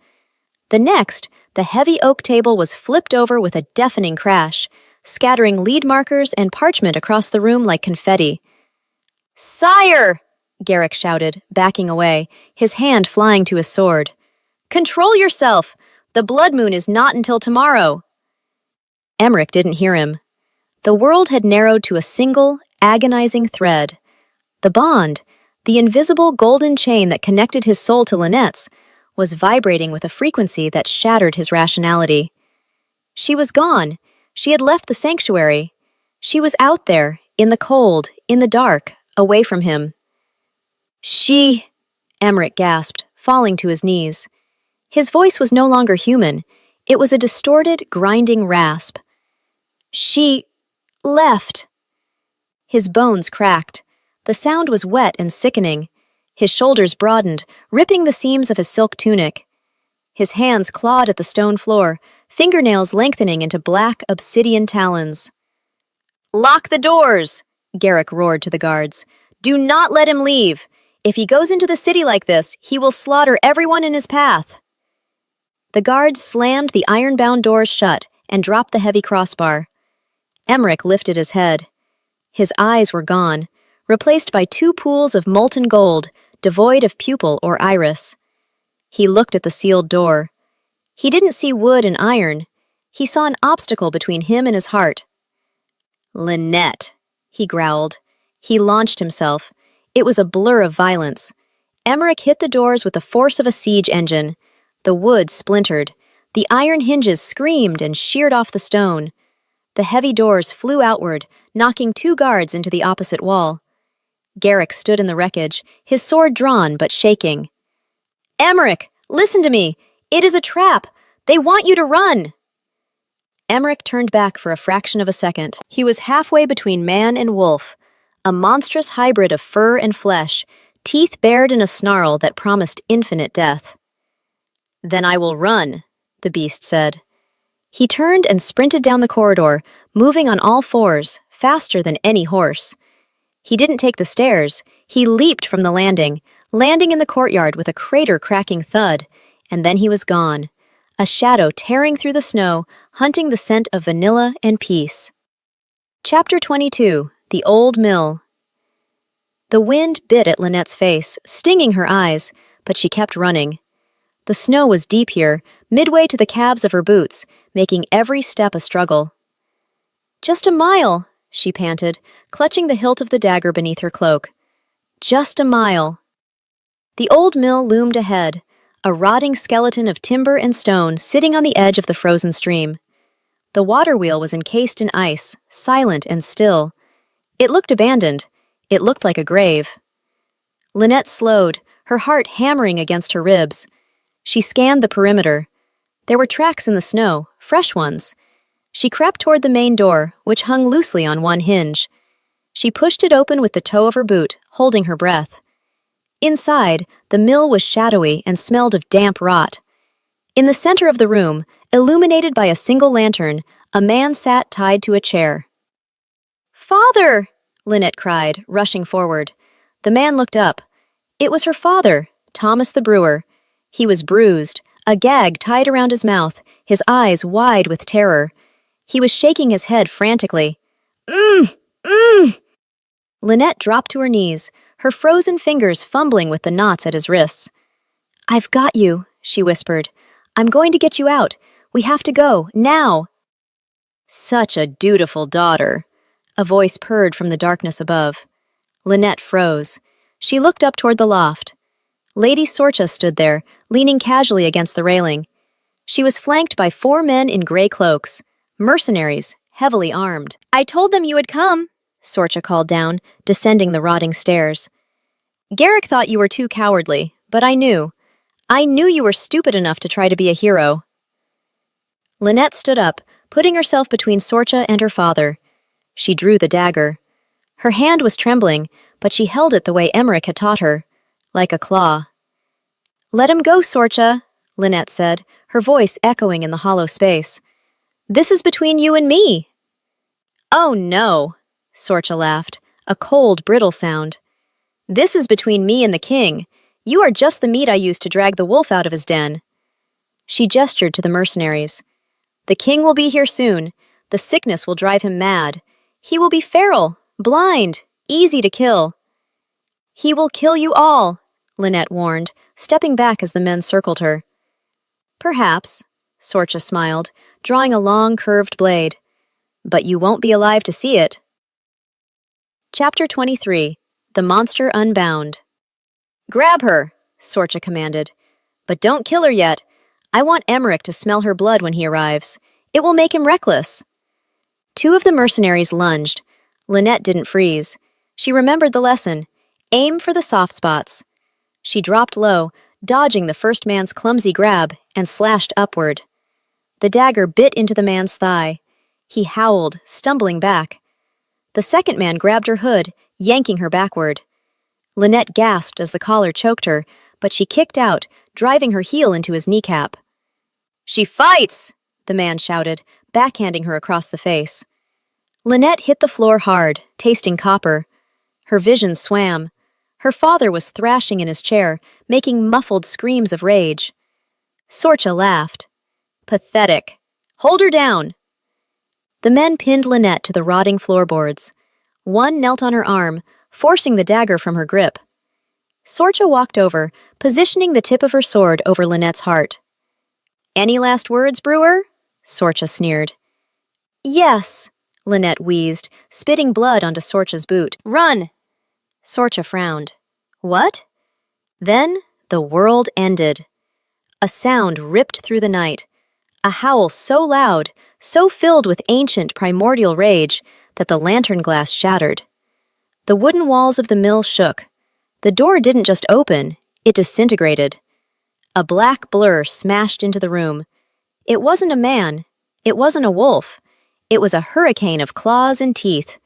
The next, the heavy oak table was flipped over with a deafening crash, scattering lead markers and parchment across the room like confetti. "Sire!" Garrick shouted, backing away, his hand flying to his sword. "Control yourself! The blood moon is not until tomorrow." Emmerich didn't hear him. The world had narrowed to a single, agonizing thread. The bond, the invisible golden chain that connected his soul to Lynette's, was vibrating with a frequency that shattered his rationality. She was gone. She had left the sanctuary. She was out there, in the cold, in the dark, away from him. Emmerich gasped, falling to his knees. His voice was no longer human. It was a distorted, grinding rasp. "She left." His bones cracked. The sound was wet and sickening. His shoulders broadened, ripping the seams of his silk tunic. His hands clawed at the stone floor, fingernails lengthening into black, obsidian talons. "Lock the doors!" Garrick roared to the guards. "Do not let him leave! If he goes into the city like this, he will slaughter everyone in his path." The guards slammed the iron-bound doors shut and dropped the heavy crossbar. Emmerich lifted his head. His eyes were gone, replaced by two pools of molten gold, devoid of pupil or iris. He looked at the sealed door. He didn't see wood and iron. He saw an obstacle between him and his heart. "Lynette," he growled. He launched himself. It was a blur of violence. Emmerich hit the doors with the force of a siege engine. The wood splintered. The iron hinges screamed and sheared off the stone. The heavy doors flew outward, knocking 2 guards into the opposite wall. Garrick stood in the wreckage, his sword drawn but shaking. "Emmerich, listen to me! It is a trap! They want you to run!" Emmerich turned back for a fraction of a second. He was halfway between man and wolf, a monstrous hybrid of fur and flesh, teeth bared in a snarl that promised infinite death. "Then I will run," the beast said. He turned and sprinted down the corridor, moving on all fours, faster than any horse. He didn't take the stairs, he leaped from the landing, landing in the courtyard with a crater-cracking thud, and then he was gone, a shadow tearing through the snow, hunting the scent of vanilla and peace. Chapter 22. The Old Mill. The wind bit at Lynette's face, stinging her eyes, but she kept running. The snow was deep here, midway to the calves of her boots, making every step a struggle. "Just a mile," she panted, clutching the hilt of the dagger beneath her cloak. "Just a mile." The old mill loomed ahead, a rotting skeleton of timber and stone sitting on the edge of the frozen stream. The water wheel was encased in ice, silent and still. It looked abandoned. It looked like a grave. Lynette slowed, her heart hammering against her ribs. She scanned the perimeter. There were tracks in the snow, fresh ones. She crept toward the main door, which hung loosely on one hinge. She pushed it open with the toe of her boot, holding her breath. Inside, the mill was shadowy and smelled of damp rot. In the center of the room, illuminated by a single lantern, a man sat tied to a chair. "Father!" Lynette cried, rushing forward. The man looked up. It was her father, Thomas the brewer. He was bruised, a gag tied around his mouth, his eyes wide with terror. He was shaking his head frantically. Lynette dropped to her knees, her frozen fingers fumbling with the knots at his wrists. "I've got you," she whispered. "I'm going to get you out. We have to go, now." "Such a dutiful daughter," a voice purred from the darkness above. Lynette froze. She looked up toward the loft. Lady Sorcha stood there, leaning casually against the railing. She was flanked by 4 men in gray cloaks, mercenaries, heavily armed. "I told them you would come," Sorcha called down, descending the rotting stairs. "Garrick thought you were too cowardly, but I knew. I knew you were stupid enough to try to be a hero." Lynette stood up, putting herself between Sorcha and her father. She drew the dagger. Her hand was trembling, but she held it the way Emmerich had taught her, like a claw. "Let him go, Sorcha," Lynette said, her voice echoing in the hollow space. "This is between you and me." "Oh, no," Sorcha laughed, a cold, brittle sound. "This is between me and the king. You are just the meat I used to drag the wolf out of his den." She gestured to the mercenaries. "The king will be here soon. The sickness will drive him mad. He will be feral, blind, easy to kill." "He will kill you all," Lynette warned, stepping back as the men circled her. "Perhaps," Sorcha smiled, drawing a long, curved blade. "But you won't be alive to see it." Chapter 23. The Monster Unbound. "Grab her," Sorcha commanded. "But don't kill her yet. I want Emmerich to smell her blood when he arrives. It will make him reckless." 2 of the mercenaries lunged. Lynette didn't freeze. She remembered the lesson. Aim for the soft spots. She dropped low, dodging the first man's clumsy grab, and slashed upward. The dagger bit into the man's thigh. He howled, stumbling back. The second man grabbed her hood, yanking her backward. Lynette gasped as the collar choked her, but she kicked out, driving her heel into his kneecap. "She fights!" the man shouted, backhanding her across the face. Lynette hit the floor hard, tasting copper. Her vision swam. Her father was thrashing in his chair, making muffled screams of rage. Sorcha laughed. "Pathetic. Hold her down." The men pinned Lynette to the rotting floorboards. One knelt on her arm, forcing the dagger from her grip. Sorcha walked over, positioning the tip of her sword over Lynette's heart. "Any last words, brewer?" Sorcha sneered. "Yes," Lynette wheezed, spitting blood onto Sorcha's boot. "Run!" Sorcha frowned. "What?" Then the world ended. A sound ripped through the night. A howl so loud, so filled with ancient primordial rage that the lantern glass shattered. The wooden walls of the mill shook. The door didn't just open, it disintegrated. A black blur smashed into the room. It wasn't a man. It wasn't a wolf. It was a hurricane of claws and teeth.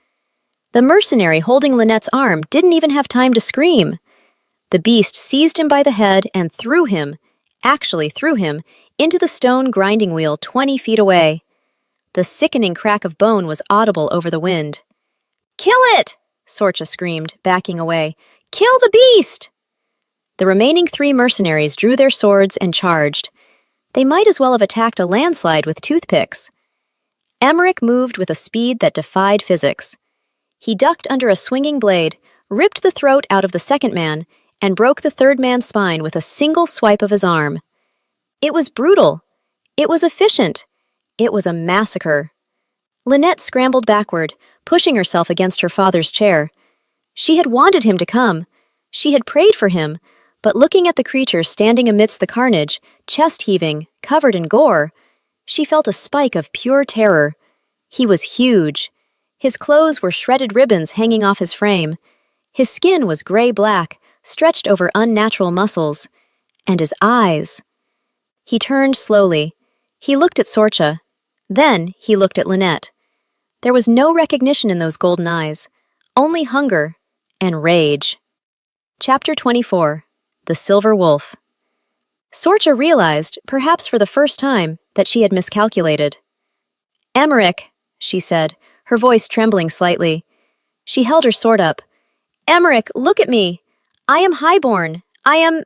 The mercenary holding Lynette's arm didn't even have time to scream. The beast seized him by the head and threw him, into the stone grinding wheel 20 feet away. The sickening crack of bone was audible over the wind. "Kill it!" Sorcha screamed, backing away. "Kill the beast!" The remaining 3 mercenaries drew their swords and charged. They might as well have attacked a landslide with toothpicks. Emmerich moved with a speed that defied physics. He ducked under a swinging blade, ripped the throat out of the second man, and broke the third man's spine with a single swipe of his arm. It was brutal. It was efficient. It was a massacre. Lynette scrambled backward, pushing herself against her father's chair. She had wanted him to come. She had prayed for him, but looking at the creature standing amidst the carnage, chest heaving, covered in gore, she felt a spike of pure terror. He was huge. His clothes were shredded ribbons hanging off his frame. His skin was gray-black, stretched over unnatural muscles. And his eyes. He turned slowly. He looked at Sorcha. Then he looked at Lynette. There was no recognition in those golden eyes, only hunger and rage. Chapter 24. The Silver Wolf. Sorcha realized, perhaps for the first time, that she had miscalculated. "Emmerich," she said, her voice trembling slightly. She held her sword up. "Emmerich, look at me! I am highborn! I am—"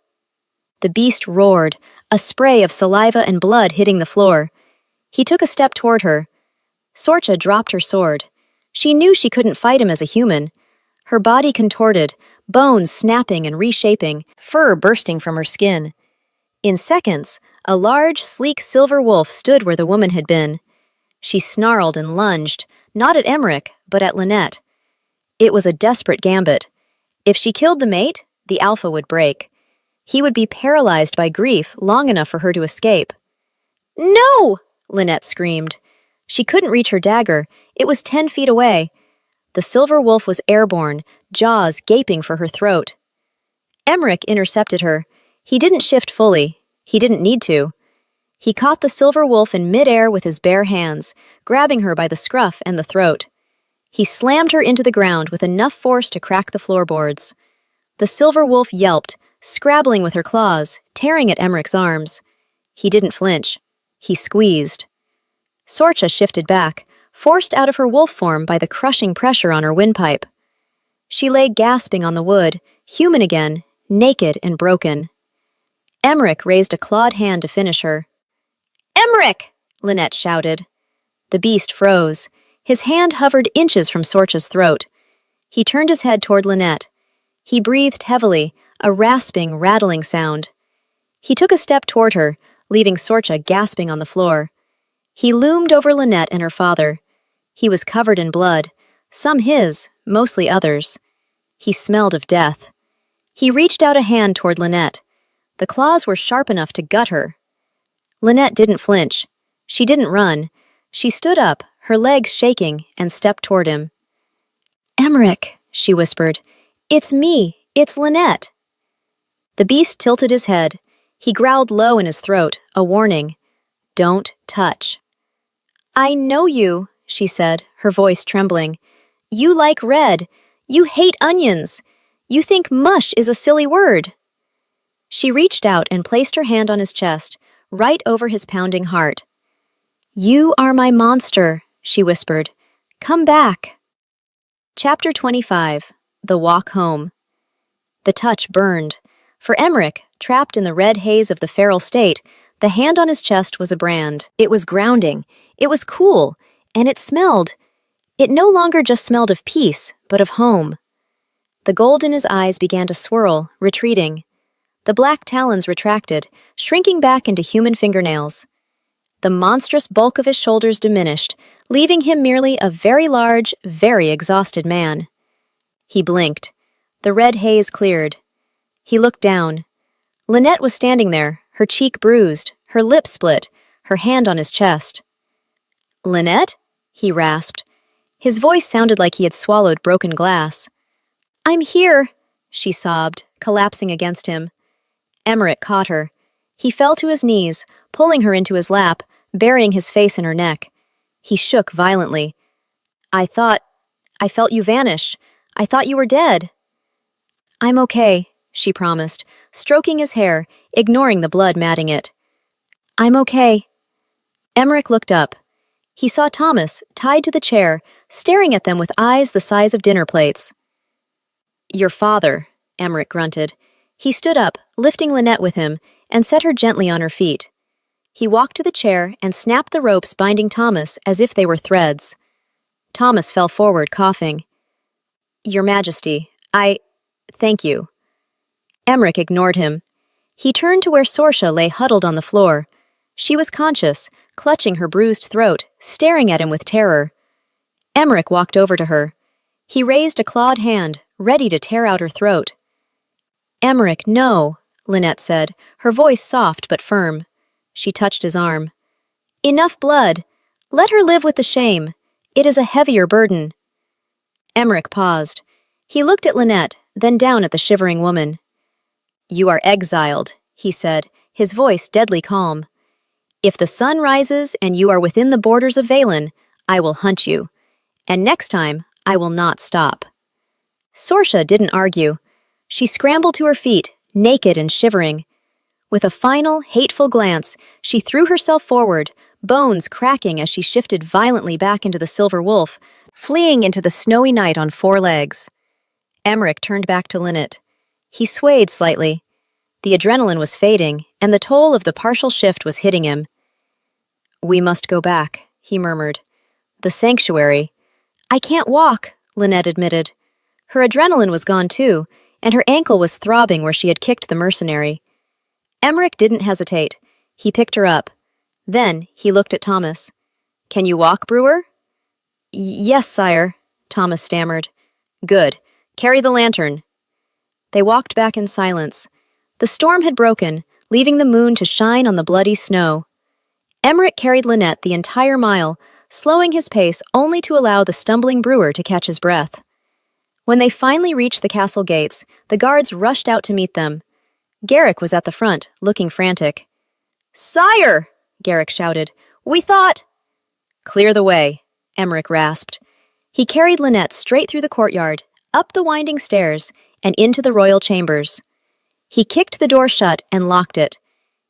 The beast roared, a spray of saliva and blood hitting the floor. He took a step toward her. Sorcha dropped her sword. She knew she couldn't fight him as a human. Her body contorted, bones snapping and reshaping, fur bursting from her skin. In seconds, a large, sleek silver wolf stood where the woman had been. She snarled and lunged, not at Emmerich, but at Lynette. It was a desperate gambit. If she killed the mate, the alpha would break. He would be paralyzed by grief long enough for her to escape. "No!" Lynette screamed. She couldn't reach her dagger. It was 10 feet away. The silver wolf was airborne, jaws gaping for her throat. Emmerich intercepted her. He didn't shift fully. He didn't need to. He caught the silver wolf in midair with his bare hands, grabbing her by the scruff and the throat. He slammed her into the ground with enough force to crack the floorboards. The silver wolf yelped, scrabbling with her claws, tearing at Emmerich's arms. He didn't flinch. He squeezed. Sorcha shifted back, forced out of her wolf form by the crushing pressure on her windpipe. She lay gasping on the wood, human again, naked and broken. Emmerich raised a clawed hand to finish her. "Emmerich!" Lynette shouted. The beast froze. His hand hovered inches from Sorcha's throat. He turned his head toward Lynette. He breathed heavily, a rasping, rattling sound. He took a step toward her, leaving Sorcha gasping on the floor. He loomed over Lynette and her father. He was covered in blood, some his, mostly others. He smelled of death. He reached out a hand toward Lynette. The claws were sharp enough to gut her. Lynette didn't flinch. She didn't run. She stood up, her legs shaking, and stepped toward him. "Emmerich," she whispered. "It's me. It's Lynette." The beast tilted his head. He growled low in his throat, a warning. "Don't touch." "I know you," she said, her voice trembling. "You like red. You hate onions. You think mush is a silly word." She reached out and placed her hand on his chest, right over his pounding heart. "You are my monster," she whispered. "Come back." Chapter 25. The Walk Home. The touch burned. For Emmerich, trapped in the red haze of the feral state, the hand on his chest was a brand. It was grounding. It was cool. And it smelled. It no longer just smelled of peace, but of home. The gold in his eyes began to swirl, retreating. The black talons retracted, shrinking back into human fingernails. The monstrous bulk of his shoulders diminished, leaving him merely a very large, very exhausted man. He blinked. The red haze cleared. He looked down. Lynette was standing there, her cheek bruised, her lip split, her hand on his chest. Lynette? He rasped. His voice sounded like he had swallowed broken glass. I'm here, she sobbed, collapsing against him. Emmerich caught her. He fell to his knees, pulling her into his lap, burying his face in her neck. He shook violently. I felt you vanish. I thought you were dead. I'm okay, she promised, stroking his hair, ignoring the blood matting it. I'm okay. Emmerich looked up. He saw Thomas, tied to the chair, staring at them with eyes the size of dinner plates. Your father, Emmerich grunted. He stood up, lifting Lynette with him, and set her gently on her feet. He walked to the chair and snapped the ropes binding Thomas as if they were threads. Thomas fell forward, coughing. Your Majesty, thank you. Emmerich ignored him. He turned to where Sorsha lay huddled on the floor. She was conscious, clutching her bruised throat, staring at him with terror. Emmerich walked over to her. He raised a clawed hand, ready to tear out her throat. Emmerich, no, Lynette said, her voice soft but firm. She touched his arm. Enough blood. Let her live with the shame. It is a heavier burden. Emmerich paused. He looked at Lynette, then down at the shivering woman. You are exiled, he said, his voice deadly calm. If the sun rises and you are within the borders of Valen, I will hunt you. And next time, I will not stop. Sorsha didn't argue. She scrambled to her feet, naked and shivering. With a final, hateful glance, she threw herself forward, bones cracking as she shifted violently back into the silver wolf, fleeing into the snowy night on 4 legs. Emmerich turned back to Lynette. He swayed slightly. The adrenaline was fading, and the toll of the partial shift was hitting him. We must go back, he murmured. The sanctuary. I can't walk, Lynette admitted. Her adrenaline was gone too, and her ankle was throbbing where she had kicked the mercenary. Emmerich didn't hesitate. He picked her up. Then he looked at Thomas. Can you walk, Brewer? Yes, sire, Thomas stammered. Good. Carry the lantern. They walked back in silence. The storm had broken, leaving the moon to shine on the bloody snow. Emmerich carried Lynette the entire mile, slowing his pace only to allow the stumbling Brewer to catch his breath. When they finally reached the castle gates, the guards rushed out to meet them. Garrick was at the front, looking frantic. Sire! Garrick shouted. We thought— Clear the way, Emmerich rasped. He carried Lynette straight through the courtyard, up the winding stairs, and into the royal chambers. He kicked the door shut and locked it.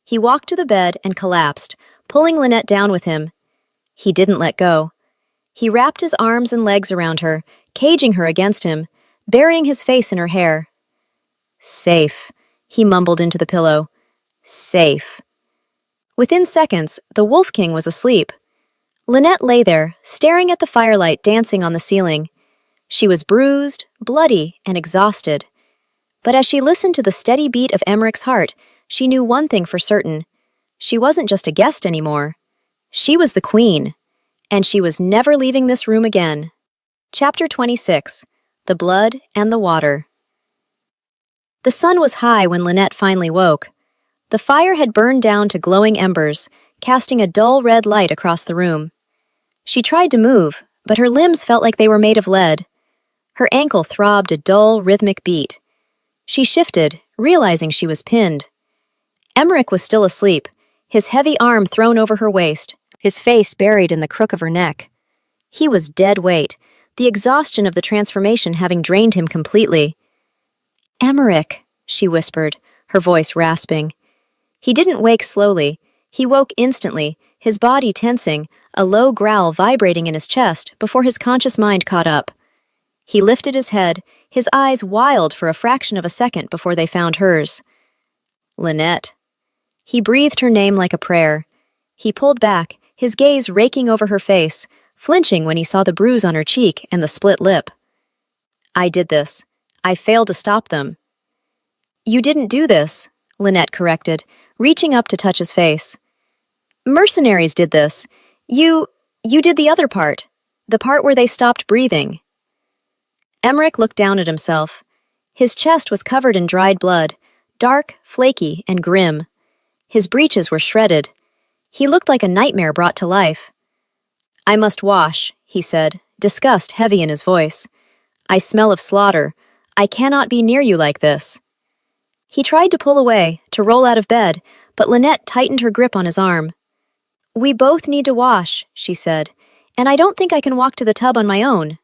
He walked to the bed and collapsed, pulling Lynette down with him. He didn't let go. He wrapped his arms and legs around her, caging her against him, burying his face in her hair. Safe, he mumbled into the pillow. Safe. Within seconds, the Wolf King was asleep. Lynette lay there, staring at the firelight dancing on the ceiling. She was bruised, bloody, and exhausted. But as she listened to the steady beat of Emmerich's heart, she knew one thing for certain. She wasn't just a guest anymore. She was the queen, and she was never leaving this room again. Chapter 26. The Blood and the Water. The sun was high when Lynette finally woke. The fire had burned down to glowing embers, casting a dull red light across the room. She tried to move, but her limbs felt like they were made of lead. Her ankle throbbed a dull, rhythmic beat. She shifted, realizing she was pinned. Emmerich was still asleep, his heavy arm thrown over her waist, his face buried in the crook of her neck. He was dead weight, the exhaustion of the transformation having drained him completely. Emmerich, she whispered, her voice rasping. He didn't wake slowly. He woke instantly, his body tensing, a low growl vibrating in his chest before his conscious mind caught up. He lifted his head, his eyes wild for a fraction of a second before they found hers. Lynette. He breathed her name like a prayer. He pulled back, his gaze raking over her face, flinching when he saw the bruise on her cheek and the split lip. I did this. I failed to stop them. You didn't do this, Lynette corrected, reaching up to touch his face. Mercenaries did this. You did the other part, the part where they stopped breathing. Emmerich looked down at himself. His chest was covered in dried blood, dark, flaky, and grim. His breeches were shredded. He looked like a nightmare brought to life. I must wash, he said, disgust heavy in his voice. I smell of slaughter. I cannot be near you like this. He tried to pull away, to roll out of bed, but Lynette tightened her grip on his arm. We both need to wash, she said, and I don't think I can walk to the tub on my own.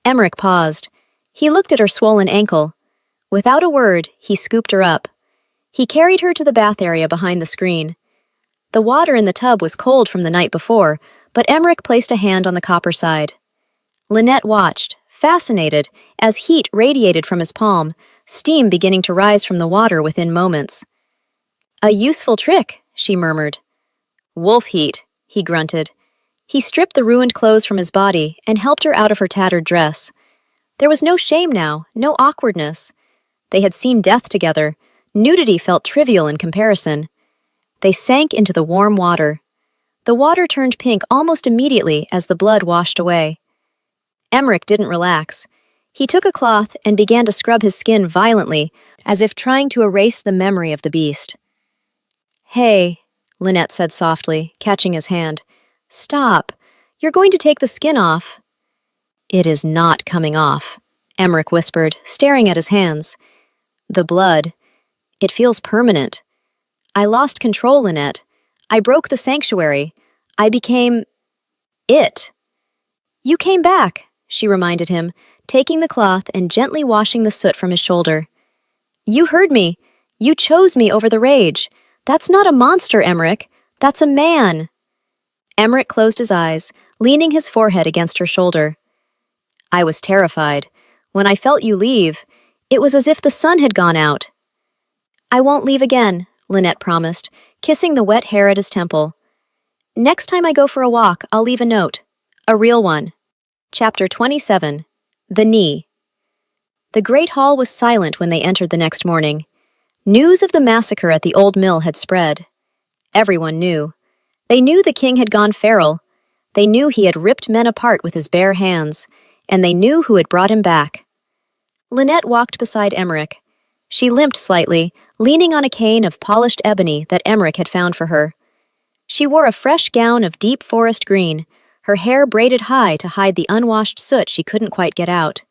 Emmerich paused. He looked at her swollen ankle. Without a word, he scooped her up. He carried her to the bath area behind the screen. The water in the tub was cold from the night before, but Emmerich placed a hand on the copper side. Lynette watched, fascinated, as heat radiated from his palm, steam beginning to rise from the water within moments. A useful trick, she murmured. Wolf heat, he grunted. He stripped the ruined clothes from his body and helped her out of her tattered dress. There was no shame now, no awkwardness. They had seen death together. Nudity felt trivial in comparison. They sank into the warm water. The water turned pink almost immediately as the blood washed away. Emmerich didn't relax. He took a cloth and began to scrub his skin violently, as if trying to erase the memory of the beast. Hey, Lynette said softly, catching his hand. Stop. You're going to take the skin off. It is not coming off, Emmerich whispered, staring at his hands. The blood. It feels permanent. I lost control, Lynette. I broke the sanctuary. I became... it. You came back, she reminded him, taking the cloth and gently washing the soot from his shoulder. You heard me. You chose me over the rage. That's not a monster, Emmerich. That's a man. Emmerich closed his eyes, leaning his forehead against her shoulder. I was terrified. When I felt you leave, it was as if the sun had gone out. I won't leave again, Lynette promised, kissing the wet hair at his temple. Next time I go for a walk, I'll leave a note. A real one. Chapter 27. The Knee. The great hall was silent when they entered the next morning. News of the massacre at the old mill had spread. Everyone knew. They knew the king had gone feral. They knew he had ripped men apart with his bare hands, and they knew who had brought him back. Lynette walked beside Emmerich. She limped slightly, leaning on a cane of polished ebony that Emmerich had found for her. She wore a fresh gown of deep forest green, her hair braided high to hide the unwashed soot she couldn't quite get out.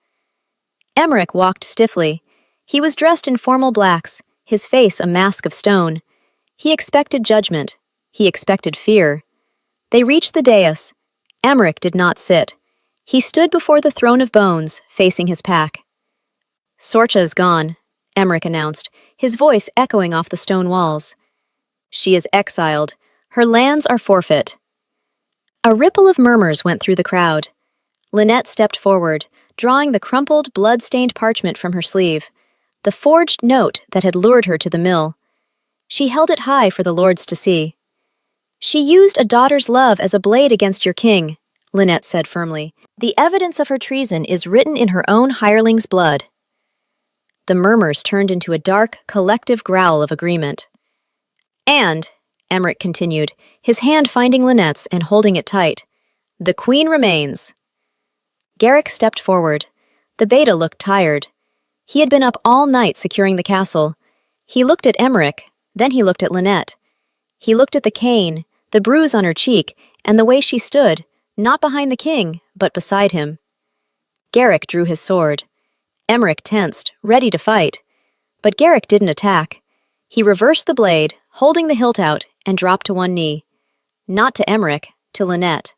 Emmerich walked stiffly. He was dressed in formal blacks, his face a mask of stone. He expected judgment. He expected fear. They reached the dais. Emmerich did not sit. He stood before the throne of bones, facing his pack. Sorcha is gone, Emmerich announced, his voice echoing off the stone walls. She is exiled. Her lands are forfeit. A ripple of murmurs went through the crowd. Lynette stepped forward, drawing the crumpled, blood-stained parchment from her sleeve, the forged note that had lured her to the mill. She held it high for the lords to see. She used a daughter's love as a blade against your king, Lynette said firmly. The evidence of her treason is written in her own hireling's blood. The murmurs turned into a dark, collective growl of agreement. And, Emmerich continued, his hand finding Lynette's and holding it tight, the queen remains. Garrick stepped forward. The beta looked tired. He had been up all night securing the castle. He looked at Emmerich, then he looked at Lynette. He looked at the cane, the bruise on her cheek, and the way she stood, not behind the king, but beside him. Garrick drew his sword. Emmerich tensed, ready to fight. But Garrick didn't attack. He reversed the blade, holding the hilt out, and dropped to one knee. Not to Emmerich, to Lynette.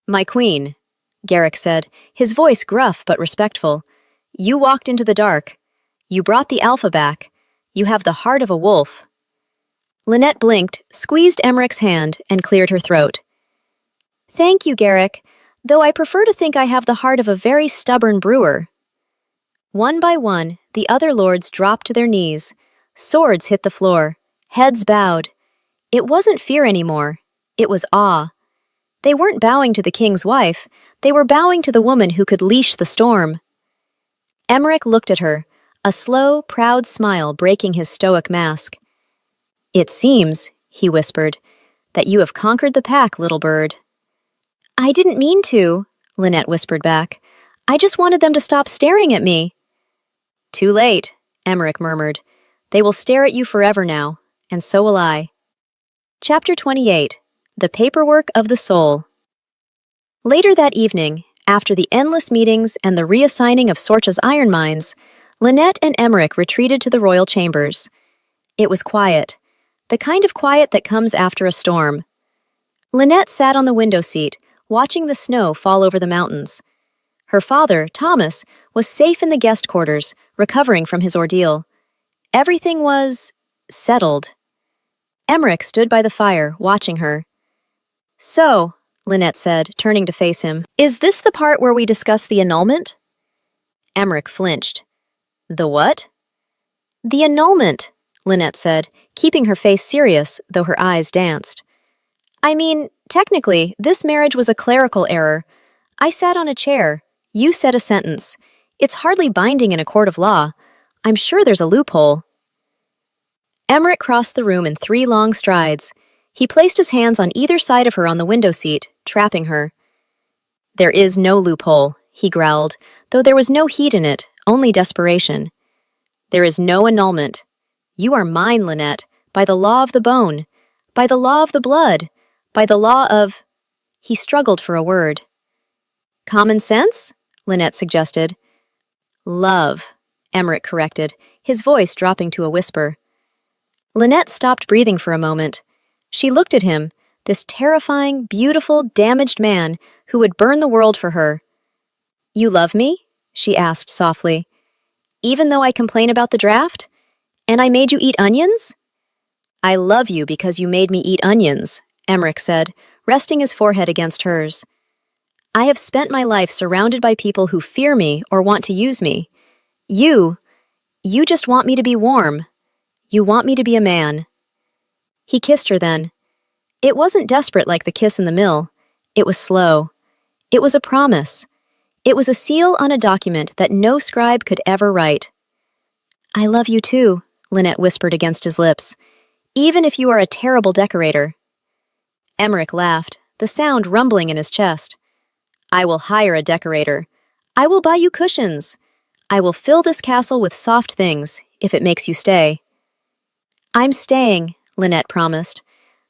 My queen, Garrick said, his voice gruff but respectful. You walked into the dark. You brought the alpha back. You have the heart of a wolf. Lynette blinked, squeezed Emmerich's hand, and cleared her throat. Thank you, Garrick, though I prefer to think I have the heart of a very stubborn brewer. One by one, the other lords dropped to their knees. Swords hit the floor. Heads bowed. It wasn't fear anymore. It was awe. They weren't bowing to the king's wife. They were bowing to the woman who could leash the storm. Emmerich looked at her, a slow, proud smile breaking his stoic mask. It seems, he whispered, that you have conquered the pack, little bird. I didn't mean to, Lynette whispered back. I just wanted them to stop staring at me. Too late, Emmerich murmured. They will stare at you forever now, and so will I. Chapter 28. The Paperwork of the Soul. Later that evening, after the endless meetings and the reassigning of Sorcha's iron mines, Lynette and Emmerich retreated to the royal chambers. It was quiet, the kind of quiet that comes after a storm. Lynette sat on the window seat, watching the snow fall over the mountains. Her father, Thomas, was safe in the guest quarters, recovering from his ordeal. Everything was settled. Emmerich stood by the fire, watching her. "So," Lynette said, turning to face him, "is this the part where we discuss the annulment?" Emmerich flinched. "The what?" "The annulment," Lynette said, keeping her face serious, though her eyes danced. "I mean, technically, this marriage was a clerical error. I sat on a chair. You said a sentence. It's hardly binding in a court of law. I'm sure there's a loophole." Emmerich crossed the room in 3 long strides. He placed his hands on either side of her on the window seat, trapping her. "There is no loophole," he growled, though there was no heat in it, only desperation. "There is no annulment. You are mine, Lynette, by the law of the bone, by the law of the blood, by the law of—" He struggled for a word. "Common sense?" Lynette suggested. "Love," Emmerich corrected, his voice dropping to a whisper. Lynette stopped breathing for a moment. She looked at him, this terrifying, beautiful, damaged man who would burn the world for her. "You love me?" she asked softly. "Even though I complain about the draft? And I made you eat onions?" "I love you because you made me eat onions," Emmerich said, resting his forehead against hers. "I have spent my life surrounded by people who fear me or want to use me. You just want me to be warm. You want me to be a man." He kissed her then. It wasn't desperate like the kiss in the mill. It was slow. It was a promise. It was a seal on a document that no scribe could ever write. "I love you too," Lynette whispered against his lips, "even if you are a terrible decorator." Emmerich laughed, the sound rumbling in his chest. "I will hire a decorator. I will buy you cushions. I will fill this castle with soft things, if it makes you stay." "I'm staying," Lynette promised.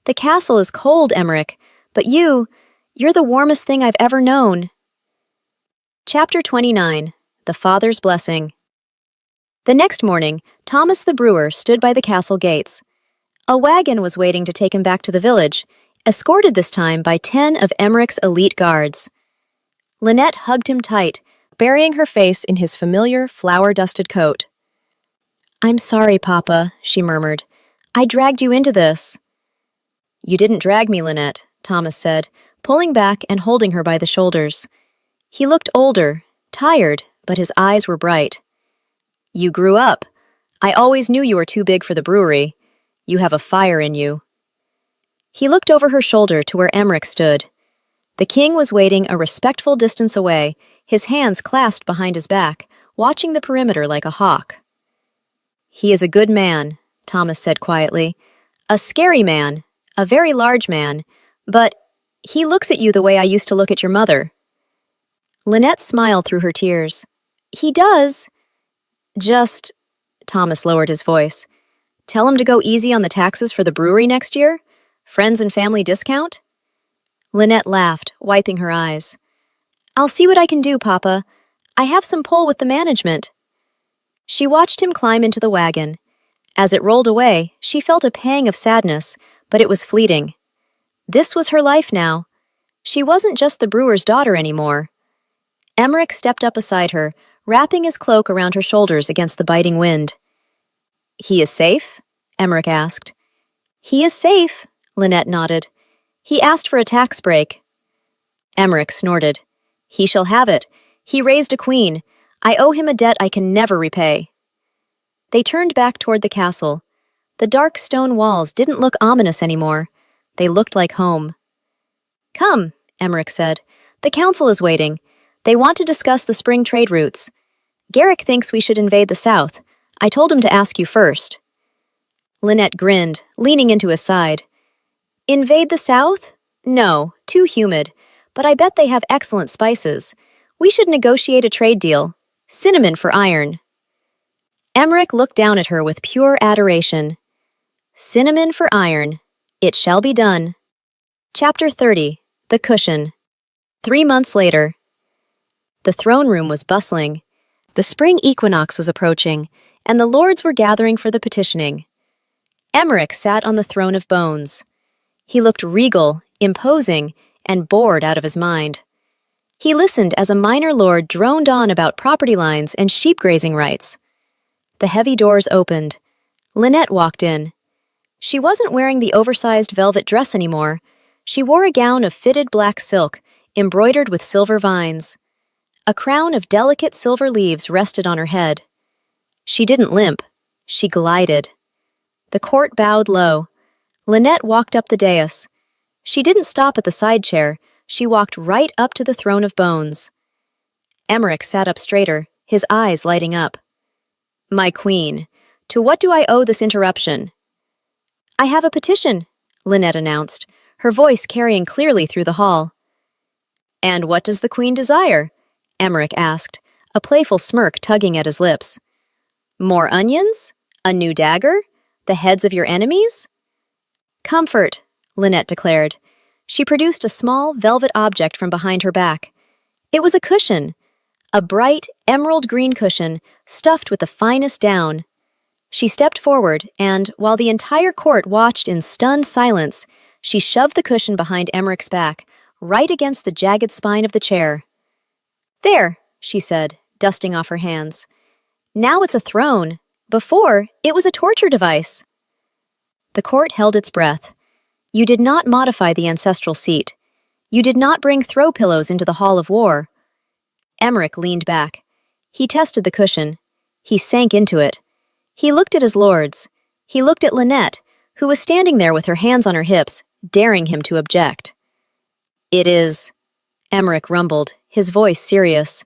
"The castle is cold, Emmerich, but you're the warmest thing I've ever known." Chapter 29. The Father's Blessing. The next morning, Thomas the brewer stood by the castle gates. A wagon was waiting to take him back to the village, escorted this time by 10 of Emmerich's elite guards. Lynette hugged him tight, burying her face in his familiar, flour-dusted coat. "I'm sorry, Papa," she murmured. "I dragged you into this." "You didn't drag me, Lynette," Thomas said, pulling back and holding her by the shoulders. He looked older, tired, but his eyes were bright. "You grew up. I always knew you were too big for the brewery. You have a fire in you." He looked over her shoulder to where Emmerich stood. The king was waiting a respectful distance away, his hands clasped behind his back, watching the perimeter like a hawk. "He is a good man," Thomas said quietly. "A scary man, a very large man, but he looks at you the way I used to look at your mother." Lynette smiled through her tears. "He does." "Just," Thomas lowered his voice, "tell him to go easy on the taxes for the brewery next year? Friends and family discount?" Lynette laughed, wiping her eyes. "I'll see what I can do, Papa. I have some pull with the management." She watched him climb into the wagon. As it rolled away, she felt a pang of sadness, but it was fleeting. This was her life now. She wasn't just the brewer's daughter anymore. Emmerich stepped up beside her, wrapping his cloak around her shoulders against the biting wind. "He is safe?" Emmerich asked. "He is safe," Lynette nodded. "He asked for a tax break." Emmerich snorted. "He shall have it. He raised a queen. I owe him a debt I can never repay." They turned back toward the castle. The dark stone walls didn't look ominous anymore. They looked like home. "Come," Emmerich said. "The council is waiting. They want to discuss the spring trade routes. Garrick thinks we should invade the south. I told him to ask you first." Lynette grinned, leaning into his side. "Invade the south? No, too humid. But I bet they have excellent spices. We should negotiate a trade deal. Cinnamon for iron." Emmerich looked down at her with pure adoration. "Cinnamon for iron. It shall be done." Chapter 30. The Cushion. 3 months later, the throne room was bustling. The spring equinox was approaching, and the lords were gathering for the petitioning. Emmerich sat on the throne of bones. He looked regal, imposing, and bored out of his mind. He listened as a minor lord droned on about property lines and sheep grazing rights. The heavy doors opened. Lynette walked in. She wasn't wearing the oversized velvet dress anymore. She wore a gown of fitted black silk, embroidered with silver vines. A crown of delicate silver leaves rested on her head. She didn't limp. She glided. The court bowed low. Lynette walked up the dais. She didn't stop at the side chair. She walked right up to the throne of bones. Emmerich sat up straighter, his eyes lighting up. "My queen, to what do I owe this interruption?" "I have a petition," Lynette announced, her voice carrying clearly through the hall. "And what does the queen desire?" Emmerich asked, a playful smirk tugging at his lips. "More onions? A new dagger? The heads of your enemies?" "Comfort," Lynette declared. She produced a small, velvet object from behind her back. It was a cushion, a bright, emerald green cushion stuffed with the finest down. She stepped forward, and, while the entire court watched in stunned silence, she shoved the cushion behind Emmerich's back, right against the jagged spine of the chair. "There," she said, dusting off her hands. "Now it's a throne. Before, it was a torture device." The court held its breath. You did not modify the ancestral seat. You did not bring throw pillows into the hall of war. Emmerich leaned back. He tested the cushion. He sank into it. He looked at his lords. He looked at Lynette, who was standing there with her hands on her hips, daring him to object. "It is," Emmerich rumbled, his voice serious.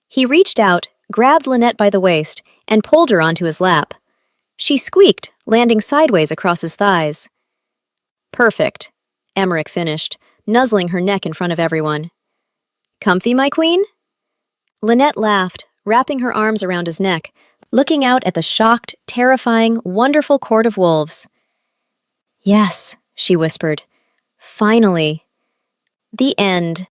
He reached out, grabbed Lynette by the waist, and pulled her onto his lap. She squeaked, landing sideways across his thighs. "Perfect," Emmerich finished, nuzzling her neck in front of everyone. "Comfy, my queen?" Lynette laughed, wrapping her arms around his neck, looking out at the shocked, terrifying, wonderful court of wolves. "Yes," she whispered. "Finally." The end.